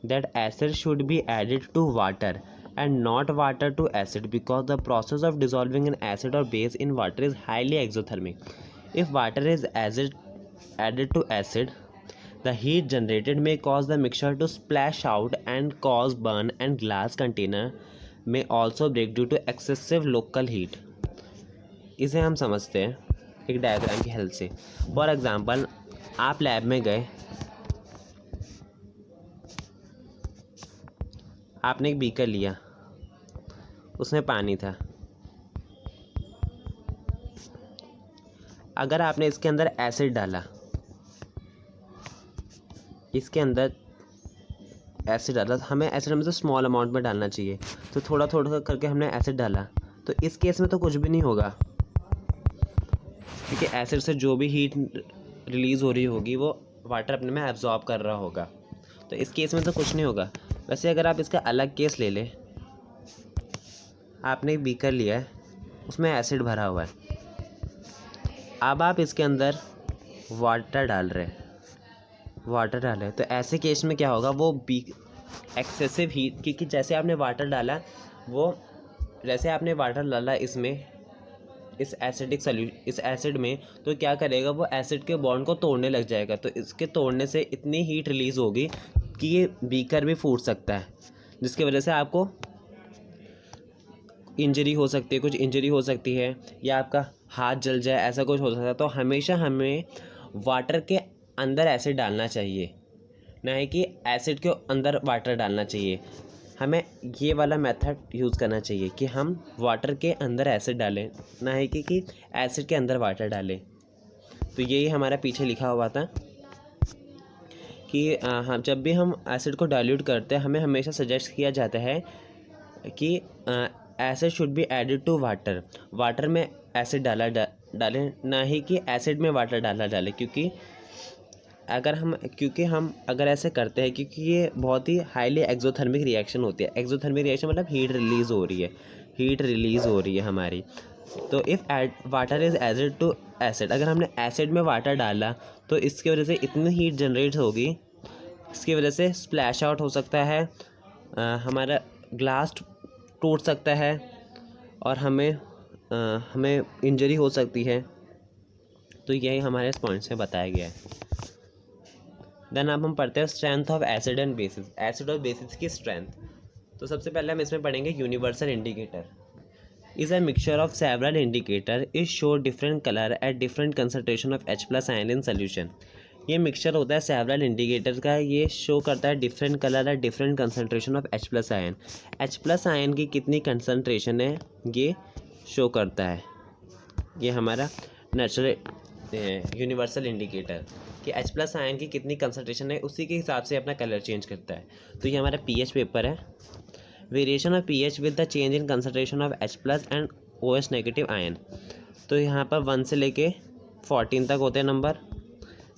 that acid should be added to water and not water to acid because the process of dissolving an acid or base in water is highly exothermic. If water is added to acid, the heat generated may cause the mixture to splash out and cause burn, and glass container may also break due to excessive local heat. इसे हम समझते हैं एक diagram की help से। For example आप lab में गए, आपने एक बीकर लिया, उसमें पानी था। अगर आपने इसके अंदर एसिड डाला, इसके अंदर एसिड डाला, तो हमें एसिड में तो स्मॉल अमाउंट में डालना चाहिए, तो थोड़ा थोड़ा करके हमने एसिड डाला, तो इस केस में तो कुछ भी नहीं होगा क्योंकि एसिड से जो भी हीट रिलीज़ हो रही होगी वो वाटर अपने में एब्जॉर्ब कर रहा होगा, तो इस केस में तो कुछ नहीं होगा। वैसे अगर आप इसका अलग केस ले लें, आपने एक बीकर लिया है, उसमें एसिड भरा हुआ है, अब आप इसके अंदर वाटर डाल रहे हैं, तो ऐसे केस में क्या होगा? वो एक्सेसिव हीट, क्योंकि जैसे आपने वाटर डाला इसमें, इस एसिड में, तो क्या करेगा? वो एसिड के बॉन्ड को तोड़ने लग जाएगा, तो इसके तोड़ने से इतनी हीट रिलीज़ होगी कि ये बीकर भी फूट सकता है, जिसकी वजह से आपको इंजरी हो सकती है, कुछ इंजरी हो सकती है, या आपका हाथ जल जाए, ऐसा कुछ हो सकता है। तो हमेशा हमें वाटर के अंदर एसिड डालना चाहिए, ना ही कि एसिड के अंदर वाटर डालना चाहिए। हमें ये वाला मेथड यूज़ करना चाहिए कि हम वाटर के अंदर एसिड डालें, ना ही कि एसिड के अंदर वाटर डालें। तो यही हमारा पीछे लिखा हुआ था कि हम जब भी हम एसिड को डाइल्यूट करते हैं, हमें हमेशा सजेस्ट किया जाता है कि acid should be added to water. Water में एसिड डालें, ना ही कि एसिड में वाटर डालें, क्योंकि हम अगर ऐसे करते हैं, क्योंकि ये बहुत ही हाईली एक्सोथर्मिक रिएक्शन होती है। एक्सोथर्मिक रिएक्शन मतलब हीट रिलीज़ हो रही है हमारी। तो if water is acid to acid, अगर हमने एसिड में वाटर डाला तो इसकी वजह से इतनी हीट जनरेट होगी, इसकी वजह से स्प्लैश आउट हो सकता है, हमारा ग्लास टूट सकता है और हमें इंजरी हो सकती है। तो यही हमारे इस पॉइंट से बताया गया है। देन अब हम पढ़ते हैं strength of acid and basis, acid और बेसिस की स्ट्रेंथ। तो सबसे पहले हम इसमें पढ़ेंगे universal indicator is a mixture of several indicator is show different colour at different concentration of H+ ion in solution. ये मिक्सचर होता है सेवरल इंडिकेटर का, ये शो करता है different colour at different concentration of H+ ion. H+ ion की कितनी concentration है ये शो करता है, ये हमारा नेचुरल यूनिवर्सल इंडिकेटर कि H+ आयन की कितनी कंसनट्रेशन है, उसी के हिसाब से अपना कलर चेंज करता है। तो ये हमारा pH पेपर है। Variation of pH with the change in concentration of H+ and OH negative ion. तो यहाँ पर 1 से लेके 14 तक होते हैं नंबर।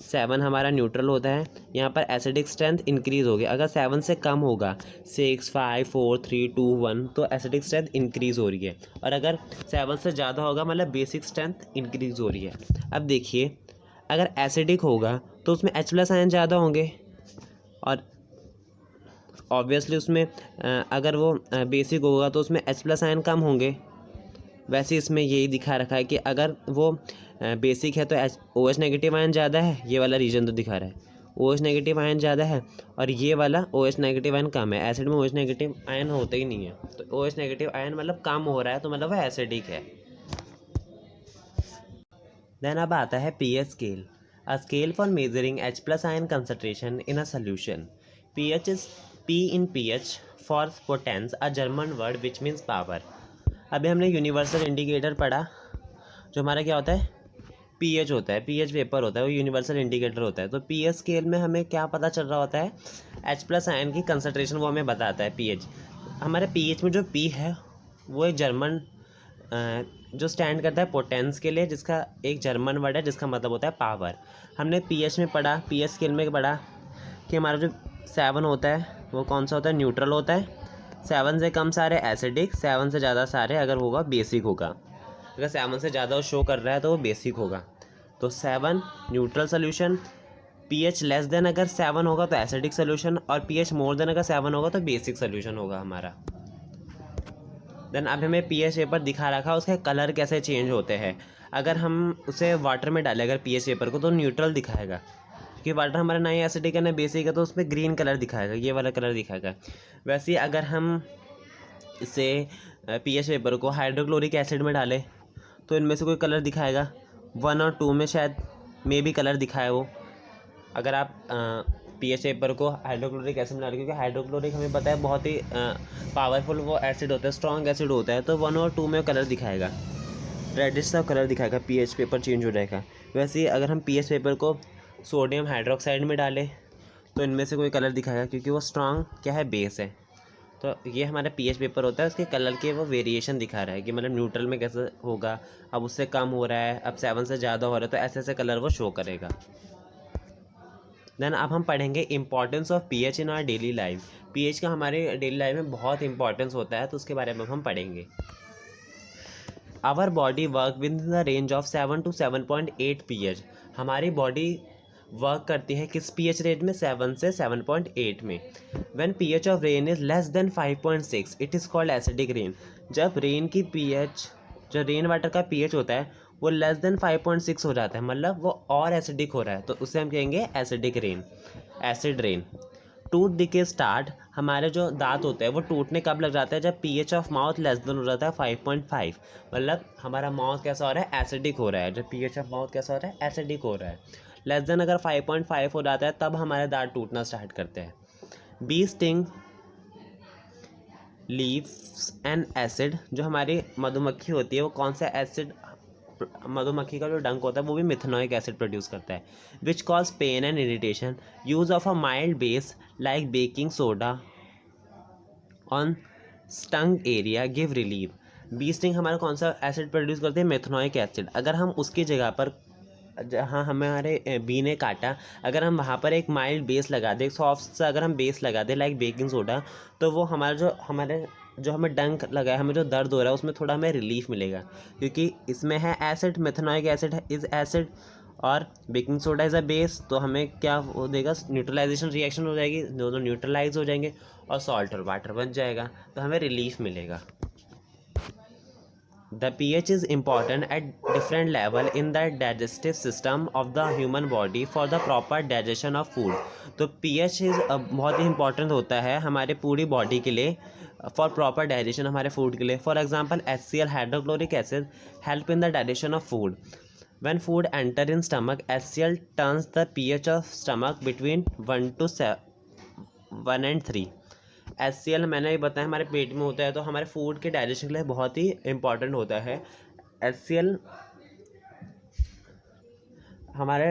7 हमारा न्यूट्रल होता है। यहाँ पर एसिडिक स्ट्रेंथ इंक्रीज़ होगी, अगर 7 से कम होगा 6, 5, 4, 3, 2, 1 तो एसिडिक स्ट्रेंथ इंक्रीज़ हो रही है, और अगर 7 से ज़्यादा होगा मतलब बेसिक स्ट्रेंथ इंक्रीज़ हो रही है। अब देखिए, अगर एसिडिक होगा तो उसमें H+ आयन ज़्यादा होंगे, और ऑब्वियसली उसमें अगर वो बेसिक होगा तो उसमें H+ आयन कम होंगे। वैसे इसमें यही दिखा रखा है कि अगर वो बेसिक है तो OH नेगेटिव आयन ज़्यादा है, ये वाला रीजन तो दिखा रहा है OH नेगेटिव आयन ज़्यादा है, और ये वाला OH नेगेटिव आयन कम है। एसिड में OH नेगेटिव आयन होते ही नहीं है, तो OH नेगेटिव आयन मतलब कम हो रहा है, तो मतलब वो एसिडिक है। देन अब आता है pH scale, a scale for measuring H+ ion concentration in a solution. pH is P in pH for potence, a German word which means power. अभी हमने यूनिवर्सल इंडिकेटर पढ़ा, जो हमारा क्या होता है pH होता है, pH पेपर होता है, वो यूनिवर्सल इंडिकेटर होता है। तो pH स्केल में हमें क्या पता चल रहा होता है, H+ आयन की कंसंट्रेशन वो हमें बताता है pH। हमारे pH में जो P है वो एक जर्मन जो स्टैंड करता है पोटेंस के लिए, जिसका एक जर्मन वर्ड है जिसका मतलब होता है पावर। हमने pH में पढ़ा, pH स्केल में पढ़ा कि हमारा जो 7 होता है वो कौन सा होता है, न्यूट्रल होता है। 7 से कम सारे एसिडिक, 7 से ज़्यादा सारे अगर होगा बेसिक होगा। अगर 7 से ज़्यादा वो शो कर रहा है तो वो बेसिक होगा। तो 7 neutral solution, pH less than अगर 7 होगा तो एसिडिक सोल्यूशन, और pH मोर देन अगर 7 होगा तो बेसिक सोल्यूशन होगा हमारा। देन अब हमें pH पेपर दिखा रखा, उसके कलर कैसे चेंज होते हैं। अगर हम उसे वाटर में डालें अगर pH पेपर को, तो न्यूट्रल दिखाएगा, क्योंकि वाटर हमारा ना ही एसिडिक है ना बेसिक है, तो उसमें ग्रीन कलर दिखाएगा, ये वाला कलर दिखाएगा। वैसे ही अगर हम इसे pH पेपर को हाइड्रोक्लोरिक एसिड में डालें तो इनमें से कोई कलर दिखाएगा, 1 और 2 में शायद मे भी कलर दिखाए वो। अगर आप pH पेपर को हाइड्रोक्लोरिक एसिड में डालें, क्योंकि हाइड्रोक्लोरिक हमें पता है बहुत ही पावरफुल वो एसिड होता है, स्ट्रॉन्ग एसिड होता है, तो 1 और 2 में कलर दिखाएगा, रेडिश सा कलर दिखाएगा, pH पेपर चेंज हो जाएगा। वैसे ही अगर हम pH पेपर को सोडियम हाइड्रोक्साइड में डालें तो इनमें से कोई कलर दिखाएगा, क्योंकि वो स्ट्रॉन्ग क्या है, बेस है। तो ये हमारा pH पेपर होता है, उसके कलर के वो वेरिएशन दिखा रहा है कि मतलब न्यूट्रल में कैसे होगा, अब उससे कम हो रहा है, अब 7 से ज़्यादा हो रहा है, तो ऐसे ऐसे कलर वो शो करेगा। देन अब हम पढ़ेंगे importance of pH in our daily life. pH का हमारे डेली लाइफ में बहुत इंपॉर्टेंस होता है, तो उसके बारे में हम पढ़ेंगे। Our body work with the range of 7 to 7.8 pH। हमारी बॉडी वर्क करती है किस pH रेंज में, 7 से 7.8 में। When pH of rain is less than 5.6 it is called acidic rain. जब रेन की pH, जो रेन वाटर का pH होता है वो लेस देन 5.6 हो जाता है, मतलब वो और एसिडिक हो रहा है, तो उसे हम कहेंगे acidic rain, acid rain. Tooth decay start, हमारे जो दांत होते हैं वो टूटने कब लग जाता है, जब pH of mouth less than हो जाता है 5.5, मतलब हमारा माउथ कैसा हो रहा है, एसिडिक हो रहा है। जब pH ऑफ माउथ कैसा हो रहा है, एसिडिक हो रहा है। लेस देन अगर 5.5 हो जाता है तब हमारे दांत टूटना स्टार्ट करते हैं। Bee sting leaves an acid, जो हमारी मधुमक्खी होती है वो कौन सा एसिड, मधुमक्खी का जो डंक होता है वो भी मिथेनोइक एसिड प्रोड्यूस करता है। Which cause pain and irritation, use of a mild base like baking soda on stung area give relief. Bee sting हमारा कौन सा एसिड प्रोड्यूस करते हैं, मिथेनोइक एसिड। अगर हम उसकी जगह पर, जहाँ हमारे बी ने काटा, अगर हम वहाँ पर एक माइल्ड बेस लगा दें, सॉफ्ट सा अगर हम बेस लगा दें लाइक बेकिंग सोडा, तो वो हमारे जो हमें डंक लगा है, हमें जो दर्द हो रहा है उसमें थोड़ा हमें रिलीफ मिलेगा, क्योंकि इसमें है acid, methanoic acid is acid और baking soda is a base, तो हमें क्या हो देगा, न्यूट्रलाइजेशन रिएक्शन हो जाएगी, दोनों न्यूट्रलाइज हो जाएंगे और सॉल्ट और वाटर बन जाएगा, तो हमें रिलीफ मिलेगा। The pH is important at different level in the digestive system of the human body for the proper digestion of food. तो pH is बहुत ही important होता है हमारे पूरी बॉडी के लिए for proper digestion, हमारे फूड के लिए। For example, HCl hydrochloric acid help in the digestion of food. When food enter in stomach, HCl turns the pH of stomach between 1 and 3. HCl मैंने भी बताया हमारे पेट में होता है, तो हमारे फूड के डाइजेशन के लिए बहुत ही इम्पॉर्टेंट होता है। HCl हमारे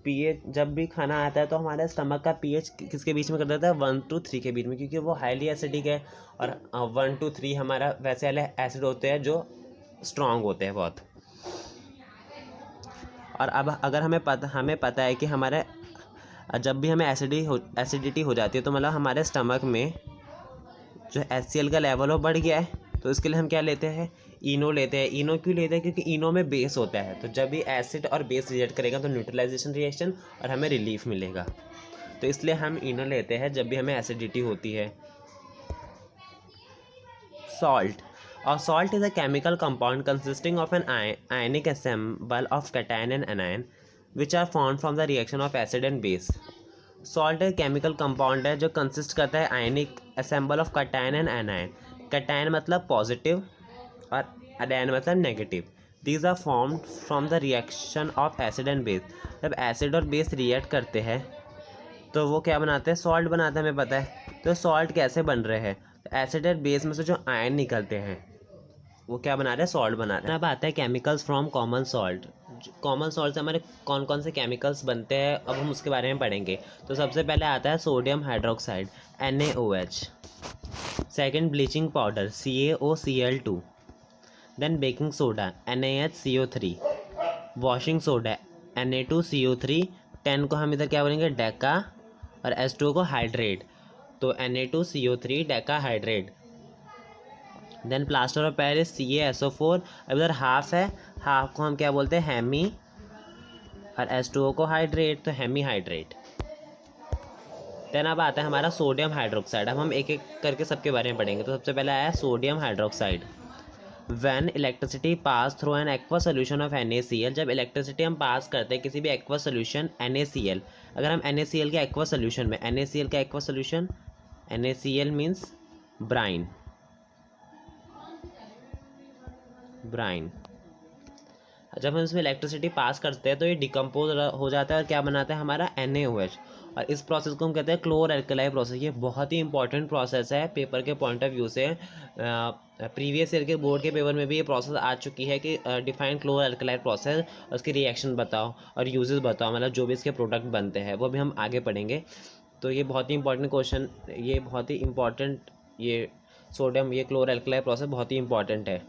pH, जब भी खाना आता है तो हमारे स्टमक का pH किसके बीच में कर देता है, 1 to 3 के बीच में, क्योंकि वो हाईली एसिडिक है। और 1 to 3 हमारा वैसे वाले एसिड होते हैं जो स्ट्रॉन्ग होते हैं बहुत। और अब अगर हमें पता है कि हमारे जब भी हमें एसिडिटी हो जाती है, तो मतलब हमारे स्टमक में जो HCl का लेवल हो बढ़ गया है, तो इसके लिए हम क्या लेते हैं, इनो लेते हैं। इनो क्यों लेते हैं, क्योंकि इनो में बेस होता है, तो जब भी एसिड और बेस रिएक्ट करेगा तो न्यूट्रलाइजेशन रिएक्शन और हमें रिलीफ मिलेगा, तो इसलिए हम इनो लेते हैं जब भी हमें एसिडिटी होती है। सॉल्ट, और salt is a chemical compound consisting of an ionic assemble of cation and anion which are formed from the reaction of acid and base. Salt एक केमिकल कंपाउंड है जो कंसिस्ट करता है ionic assemble of cation and anion. Cation मतलब positive और anion मतलब negative. These are formed from the reaction of acid and base. जब acid और बेस रिएक्ट करते हैं तो वो क्या बनाते हैं, सॉल्ट बनाते हैं, हमें पता है। तो सॉल्ट कैसे बन रहे हैं, तो एसिड और बेस में से जो आयन निकलते हैं वो क्या बना रहे हैं, सॉल्ट बना रहे हैं। अब आता है chemicals from common salt. Common salt से हमारे कौन कौन से केमिकल्स बनते हैं, अब हम उसके बारे में पढ़ेंगे। तो सबसे पहले आता है sodium hydroxide NaOH, second bleaching powder CaOCl2, then baking soda NaHCO3, washing soda Na2CO3, 10 को हम इधर क्या बोलेंगे, डेका, और H2O को हाइड्रेट, तो Na2CO3 decahydrate. Then plaster of Paris CaSO4, अब इधर हाफ है, हाफ को हम क्या बोलते हैं, हेमी, और H2O को हाइड्रेट, तो हेमी हाइड्रेट। देन अब आता है हमारा सोडियम हाइड्रोक्साइड। अब हम एक एक करके सबके बारे में पढ़ेंगे। तो सबसे पहले आया sodium hydroxide. When electricity pass through an aqua solution of NaCl, जब इलेक्ट्रिसिटी हम पास करते हैं किसी भी एक्वा सोल्यूशन NaCl, अगर हम NaCl के एक्वा सोल्यूशन में, NaCl का aqua solution, NaCl means brine, जब हम इसमें इलेक्ट्रिसिटी पास करते हैं तो ये डिकम्पोज हो जाता है और क्या बनाता है हमारा NaOH, और इस प्रोसेस को हम कहते हैं क्लोर एल्कलाई प्रोसेस। ये बहुत ही इंपॉर्टेंट प्रोसेस है पेपर के पॉइंट ऑफ व्यू से। प्रीवियस ईयर के बोर्ड के पेपर में भी ये प्रोसेस आ चुकी है कि डिफाइन क्लोर एल्कलाई प्रोसेस, और उसकी रिएक्शन बताओ और यूजेस बताओ, मतलब जो भी इसके प्रोडक्ट बनते हैं वो भी हम आगे पढ़ेंगे। तो ये बहुत ही इंपॉर्टेंट क्वेश्चन, ये बहुत ही इंपॉर्टेंट, ये सोडियम, ये क्लोर एल्कलाई प्रोसेस बहुत ही इंपॉर्टेंट है।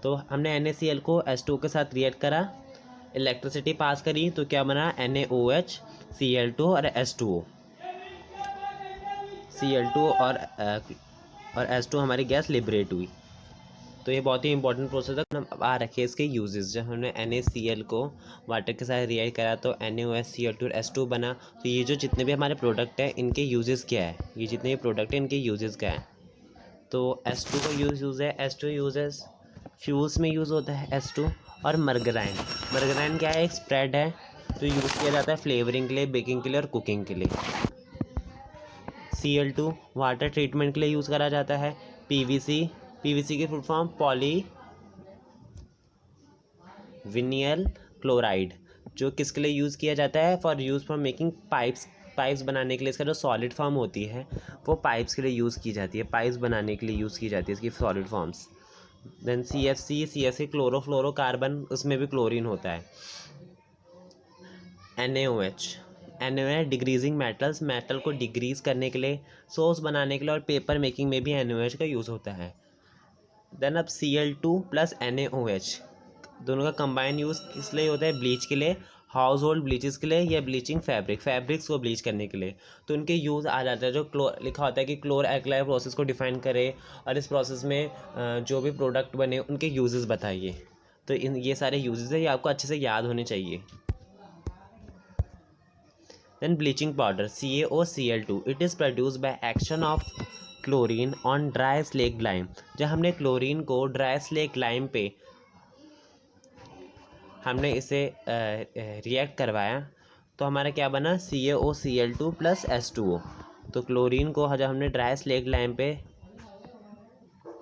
तो हमने NaCl को H2O के साथ रिएक्ट करा, इलेक्ट्रिसिटी पास करी, तो क्या बना, NaOH, Cl2 और H2O, Cl2 और H2 हमारी गैस लिबरेट हुई। तो ये बहुत ही इंपॉर्टेंट प्रोसेस है। अब आ रखे इसके यूजेस। जब हमने NaCl को वाटर के साथ रिएक्ट करा तो NaOH, Cl2 और H2 बना। तो ये जो जितने भी हमारे प्रोडक्ट हैं इनके यूजेस क्या है, ये जितने भी प्रोडक्ट हैं इनके यूजेस क्या है। तो H2 का यूज़ है, H2 यूजेस फ्यूल्स में यूज़ होता है H2, और मर्गराइन, मर्गराइन क्या है, एक स्प्रेड है जो यूज़ किया जाता है फ्लेवरिंग के लिए, बेकिंग के लिए और कुकिंग के लिए। Cl2 वाटर ट्रीटमेंट के लिए यूज़ करा जाता है। PVC की फुल फॉर्म पॉली विनियल क्लोराइड, जो किसके लिए यूज़ किया जाता है? फॉर मेकिंग पाइप्स बनाने के लिए। इसका जो सॉलिड फॉर्म होती है वो पाइप्स के लिए यूज़ की जाती है, पाइप्स बनाने के लिए यूज़ की जाती है इसकी solid forms. Then CFC chlorofluorocarbon, उसमें भी क्लोरीन होता है। NaOH डिग्रीजिंग मेटल को डिग्रीज करने के लिए, सोर्स बनाने के लिए और पेपर मेकिंग में भी NaOH का यूज़ होता है। देन अब Cl2 प्लस NaOH दोनों का कंबाइन यूज़ किस लिए होता है? ब्लीच के लिए, हाउस होल्ड ब्लीचेस के लिए, या ब्लीचिंग फैब्रिक्स को ब्लीच करने के लिए। तो उनके यूज़ आ जाता है, जो लिखा होता है कि क्लोर एल्कलाइ प्रोसेस को डिफाइन करे और इस प्रोसेस में जो भी प्रोडक्ट बने उनके यूजेस बताइए। तो ये सारे यूजेस है, ये आपको अच्छे से याद होने चाहिए। Then bleaching powder CaOCl2, it is produce by action of chlorine on dry slake lime. जब हमने क्लोरीन को ड्राई स्लेक लाइम पे हमने इसे रिएक्ट करवाया तो हमारा क्या बना? CaOCl2 plus H2O। तो क्लोरीन को जब हमने ड्राई स्लेक लाइम पे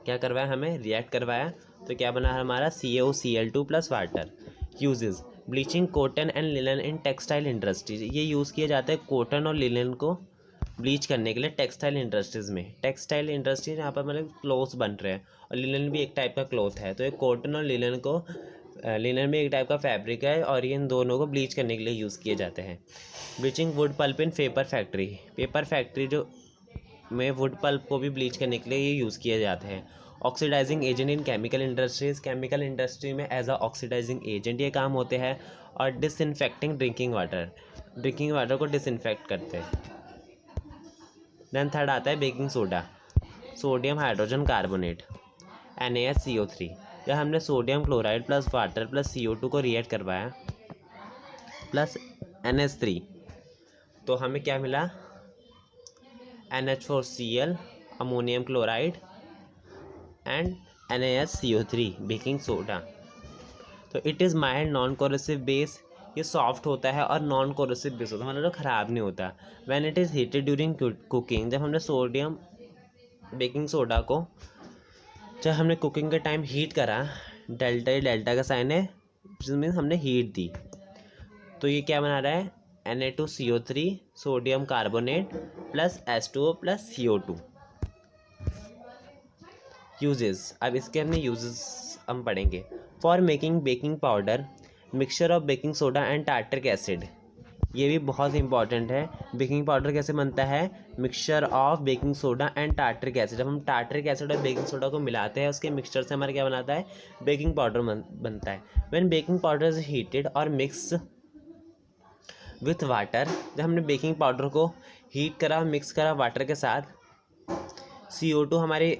क्या करवाया, हमें रिएक्ट करवाया, तो क्या बना हमारा? CaOCl2 plus water. Uses bleaching cotton and linen in textile industries, ये यूज़ किया जाता है कॉटन और लिनन को ब्लीच करने के लिए टेक्सटाइल इंडस्ट्रीज़ में। टेक्सटाइल इंडस्ट्रीज यहाँ पर मतलब क्लोथ्स बन रहे हैं और लिनन भी एक टाइप का क्लोथ है। तो ये कॉटन और लिनन भी एक टाइप का फैब्रिक है और ये इन दोनों को ब्लीच करने के लिए यूज़ किए जाते हैं। ब्लीचिंग वुड पल्प इन पेपर फैक्ट्री जो में वुड पल्प को भी ब्लीच करने के लिए ये यूज़ किए जाते हैं। Oxidizing agent in chemical industry में एज अ ऑक्सीडाइजिंग एजेंट ये काम होते हैं। और डिसइंफेक्टिंग ड्रिंकिंग वाटर को डिसइंफेक्ट करते हैं। देन थर्ड आता है baking soda, sodium hydrogen carbonate NaHCO3। जब हमने sodium chloride plus water plus CO2 को रिएक्ट करवाया प्लस NH3, तो हमें क्या मिला? NH4Cl ammonium chloride and NaHCO3 baking soda. तो it is mild non corrosive base, ये सॉफ्ट होता है और नॉन कोरोसिव बेस होता है, मतलब ख़राब नहीं होता। When it is heated during cooking, जब हमने सोडियम बेकिंग सोडा को जब हमने कुकिंग के टाइम हीट करा, डेल्टा का साइन है, जिसमें हमने हीट दी, तो ये क्या बना रहा है? Na2CO3 sodium carbonate plus H2O plus CO2। Uses, अब इसके हमने यूजेस हम पढ़ेंगे। For making baking powder, mixture of baking soda and tartaric acid, ये भी बहुत इंपॉर्टेंट है। बेकिंग पाउडर कैसे बनता है? Mixture of baking soda and tartaric acid. जब हम टार्टरिक एसिड और बेकिंग सोडा को मिलाते हैं, उसके मिक्सचर से हमारा क्या बनाता है? बेकिंग पाउडर बनता है। When baking powder is heated और मिक्स विथ वाटर, जब हमने बेकिंग पाउडर को हीट करा, मिक्स करा वाटर के साथ, CO2 हमारी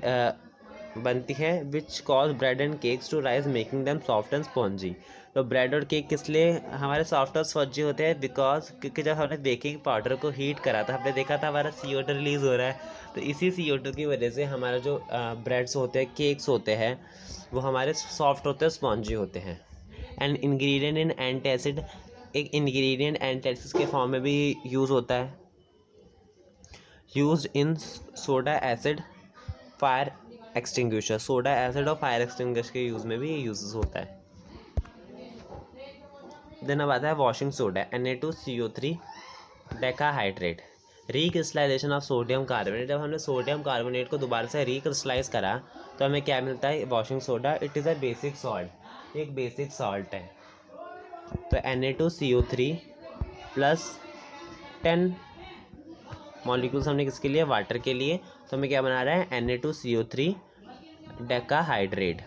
बनती है which cause bread and cakes to rise making them soft and spongy. तो ब्रेड और केक किस लिए हमारे सॉफ्ट और स्पॉन्जी होते हैं? बिकॉज क्योंकि जब हमने बेकिंग पाउडर को हीट करा था, हमने देखा था हमारा CO2 रिलीज़ हो रहा है, तो इसी CO2 की वजह से हमारा जो ब्रेड्स होते हैं, केक्स होते हैं, वो हमारे सॉफ्ट होते हैं, स्पॉन्जी होते हैं। एंड इंग्रेडिएंट इन एंटासिड, एक इंग्रेडिएंट एंटासिड के फॉर्म में भी यूज़ होता है। Used in soda acid fire extinguisher, soda acid और फायर एक्सटिंग्विशर के यूज़ में भी ये यूज़ होता है। देन अब आता है washing soda Na2CO3 decahydrate, recrystallisation of sodium carbonate. जब हमने सोडियम कार्बोनेट को दोबारा से रिक्रिस्टलाइज करा तो हमें क्या मिलता है? Washing soda. It is a basic salt, एक बेसिक सॉल्ट है। तो Na2CO3 प्लस 10 मॉलिक्यूल्स हमने किसके लिए? वाटर के लिए। तो हमें क्या बना रहा है? Na2CO3 decahydrate.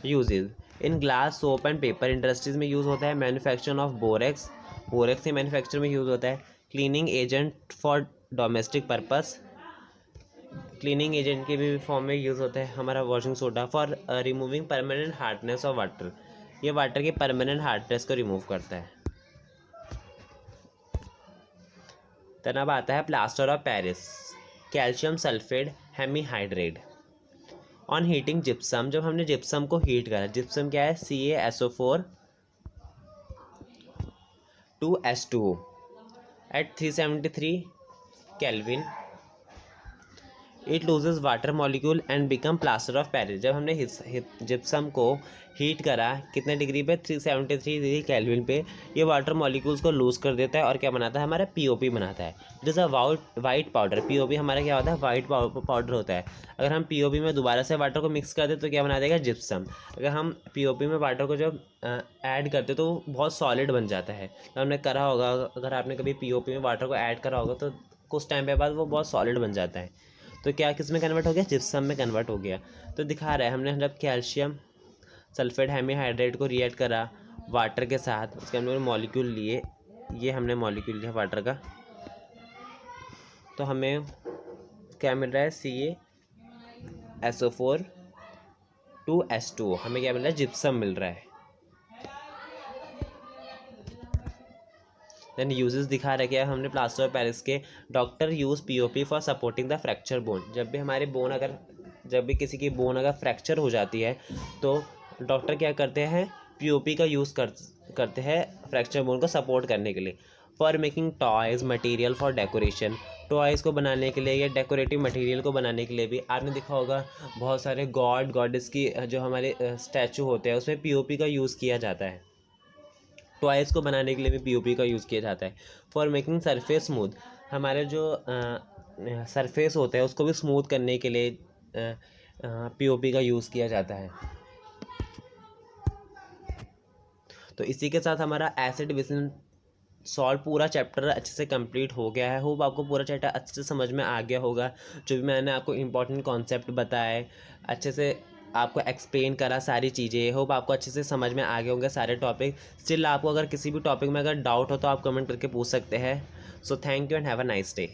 Usages in glass, soap and paper industries में यूज़ होता है। मैन्युफैक्चर ऑफ बोरेक्स से मैन्युफैक्चर में यूज़ होता है। Cleaning agent for domestic purpose, cleaning agent के भी फॉर्म में यूज़ होता है हमारा washing soda. For removing permanent hardness of water, ये वाटर के परमानेंट हार्डनेस को रिमूव करता है। तब अब आता है plaster of Paris, calcium sulphate hemihydrate. On heating gypsum, जब हमने जिप्सम को हीट करा, जिप्सम क्या है? CaSO4 2H2O at 373 kelvin it loses water molecule and become plaster of Paris. जब हमने जिप्सम को हीट करा कितने डिग्री पे, 373 डिग्री केल्विन पे, ये वाटर मॉलिक्यूल्स को लूज़ कर देता है और क्या बनाता है, हमारा पीओपी बनाता है। It is a white powder. POP हमारा क्या होता है, वाइट पाउडर होता है। अगर हम पीओपी में दोबारा से वाटर को मिक्स कर दें तो क्या बना देगा, जिप्सम। अगर हम पीओपी में वाटर को जब ऐड करते तो बहुत सॉलिड बन जाता है। तो हमने करा होगा, अगर आपने कभी पीओपी में वाटर को ऐड करा होगा तो कुछ टाइम पे बाद वो बहुत सॉलिड बन जाता है। तो क्या किस में कन्वर्ट हो गया, जिप्सम में कन्वर्ट हो गया। तो दिखा रहा है हमने जब कैल्शियम सल्फेट हेमीहाइड्रेट को रिएक्ट करा वाटर के साथ, उसके हमने मॉलिक्यूल लिए, ये हमने मॉलिक्यूल लिया वाटर का, तो हमें क्या मिल रहा है, CaSO4 2H2O, हमें क्या मिल रहा है, जिप्सम मिल रहा है। देन यूजेस दिखा रहा है क्या, हमने प्लास्टर ऑफ पेरिस के, doctor use POP for supporting the fracture bone. जब भी हमारे बोन अगर, जब भी किसी की बोन अगर फ्रैक्चर हो जाती है तो डॉक्टर क्या करते हैं, पीओपी का यूज़ करते हैं फ्रैक्चर बोन को सपोर्ट करने के लिए। For making toys material for decoration, toys को बनाने के लिए या डेकोरेटिव मटेरियल को बनाने के लिए भी आपने देखा होगा बहुत सारे गॉड गॉडेस की जो हमारे स्टैचू होते हैं उसमें पीओपी का यूज़ किया जाता है। टॉयज़ को बनाने के लिए भी पीओपी का यूज़ किया जाता है। फॉर मेकिंग सरफेस स्मूथ, हमारे जो सरफेस होता है उसको भी स्मूथ करने के लिए पीओपी का यूज़ किया जाता है। तो इसी के साथ हमारा एसिड बेस एंड सॉल्ट पूरा चैप्टर अच्छे से कंप्लीट हो गया है। होप आपको पूरा चैप्टर अच्छे से समझ में आ गया होगा। जो भी मैंने आपको इंपॉर्टेंट कॉन्सेप्ट बताए, अच्छे से आपको एक्सप्लेन करा सारी चीज़ें, होप आपको अच्छे से समझ में आ गए होंगे सारे टॉपिक। स्टिल आपको अगर किसी भी टॉपिक में अगर डाउट हो तो आप कमेंट करके पूछ सकते हैं। So thank you and have a nice day.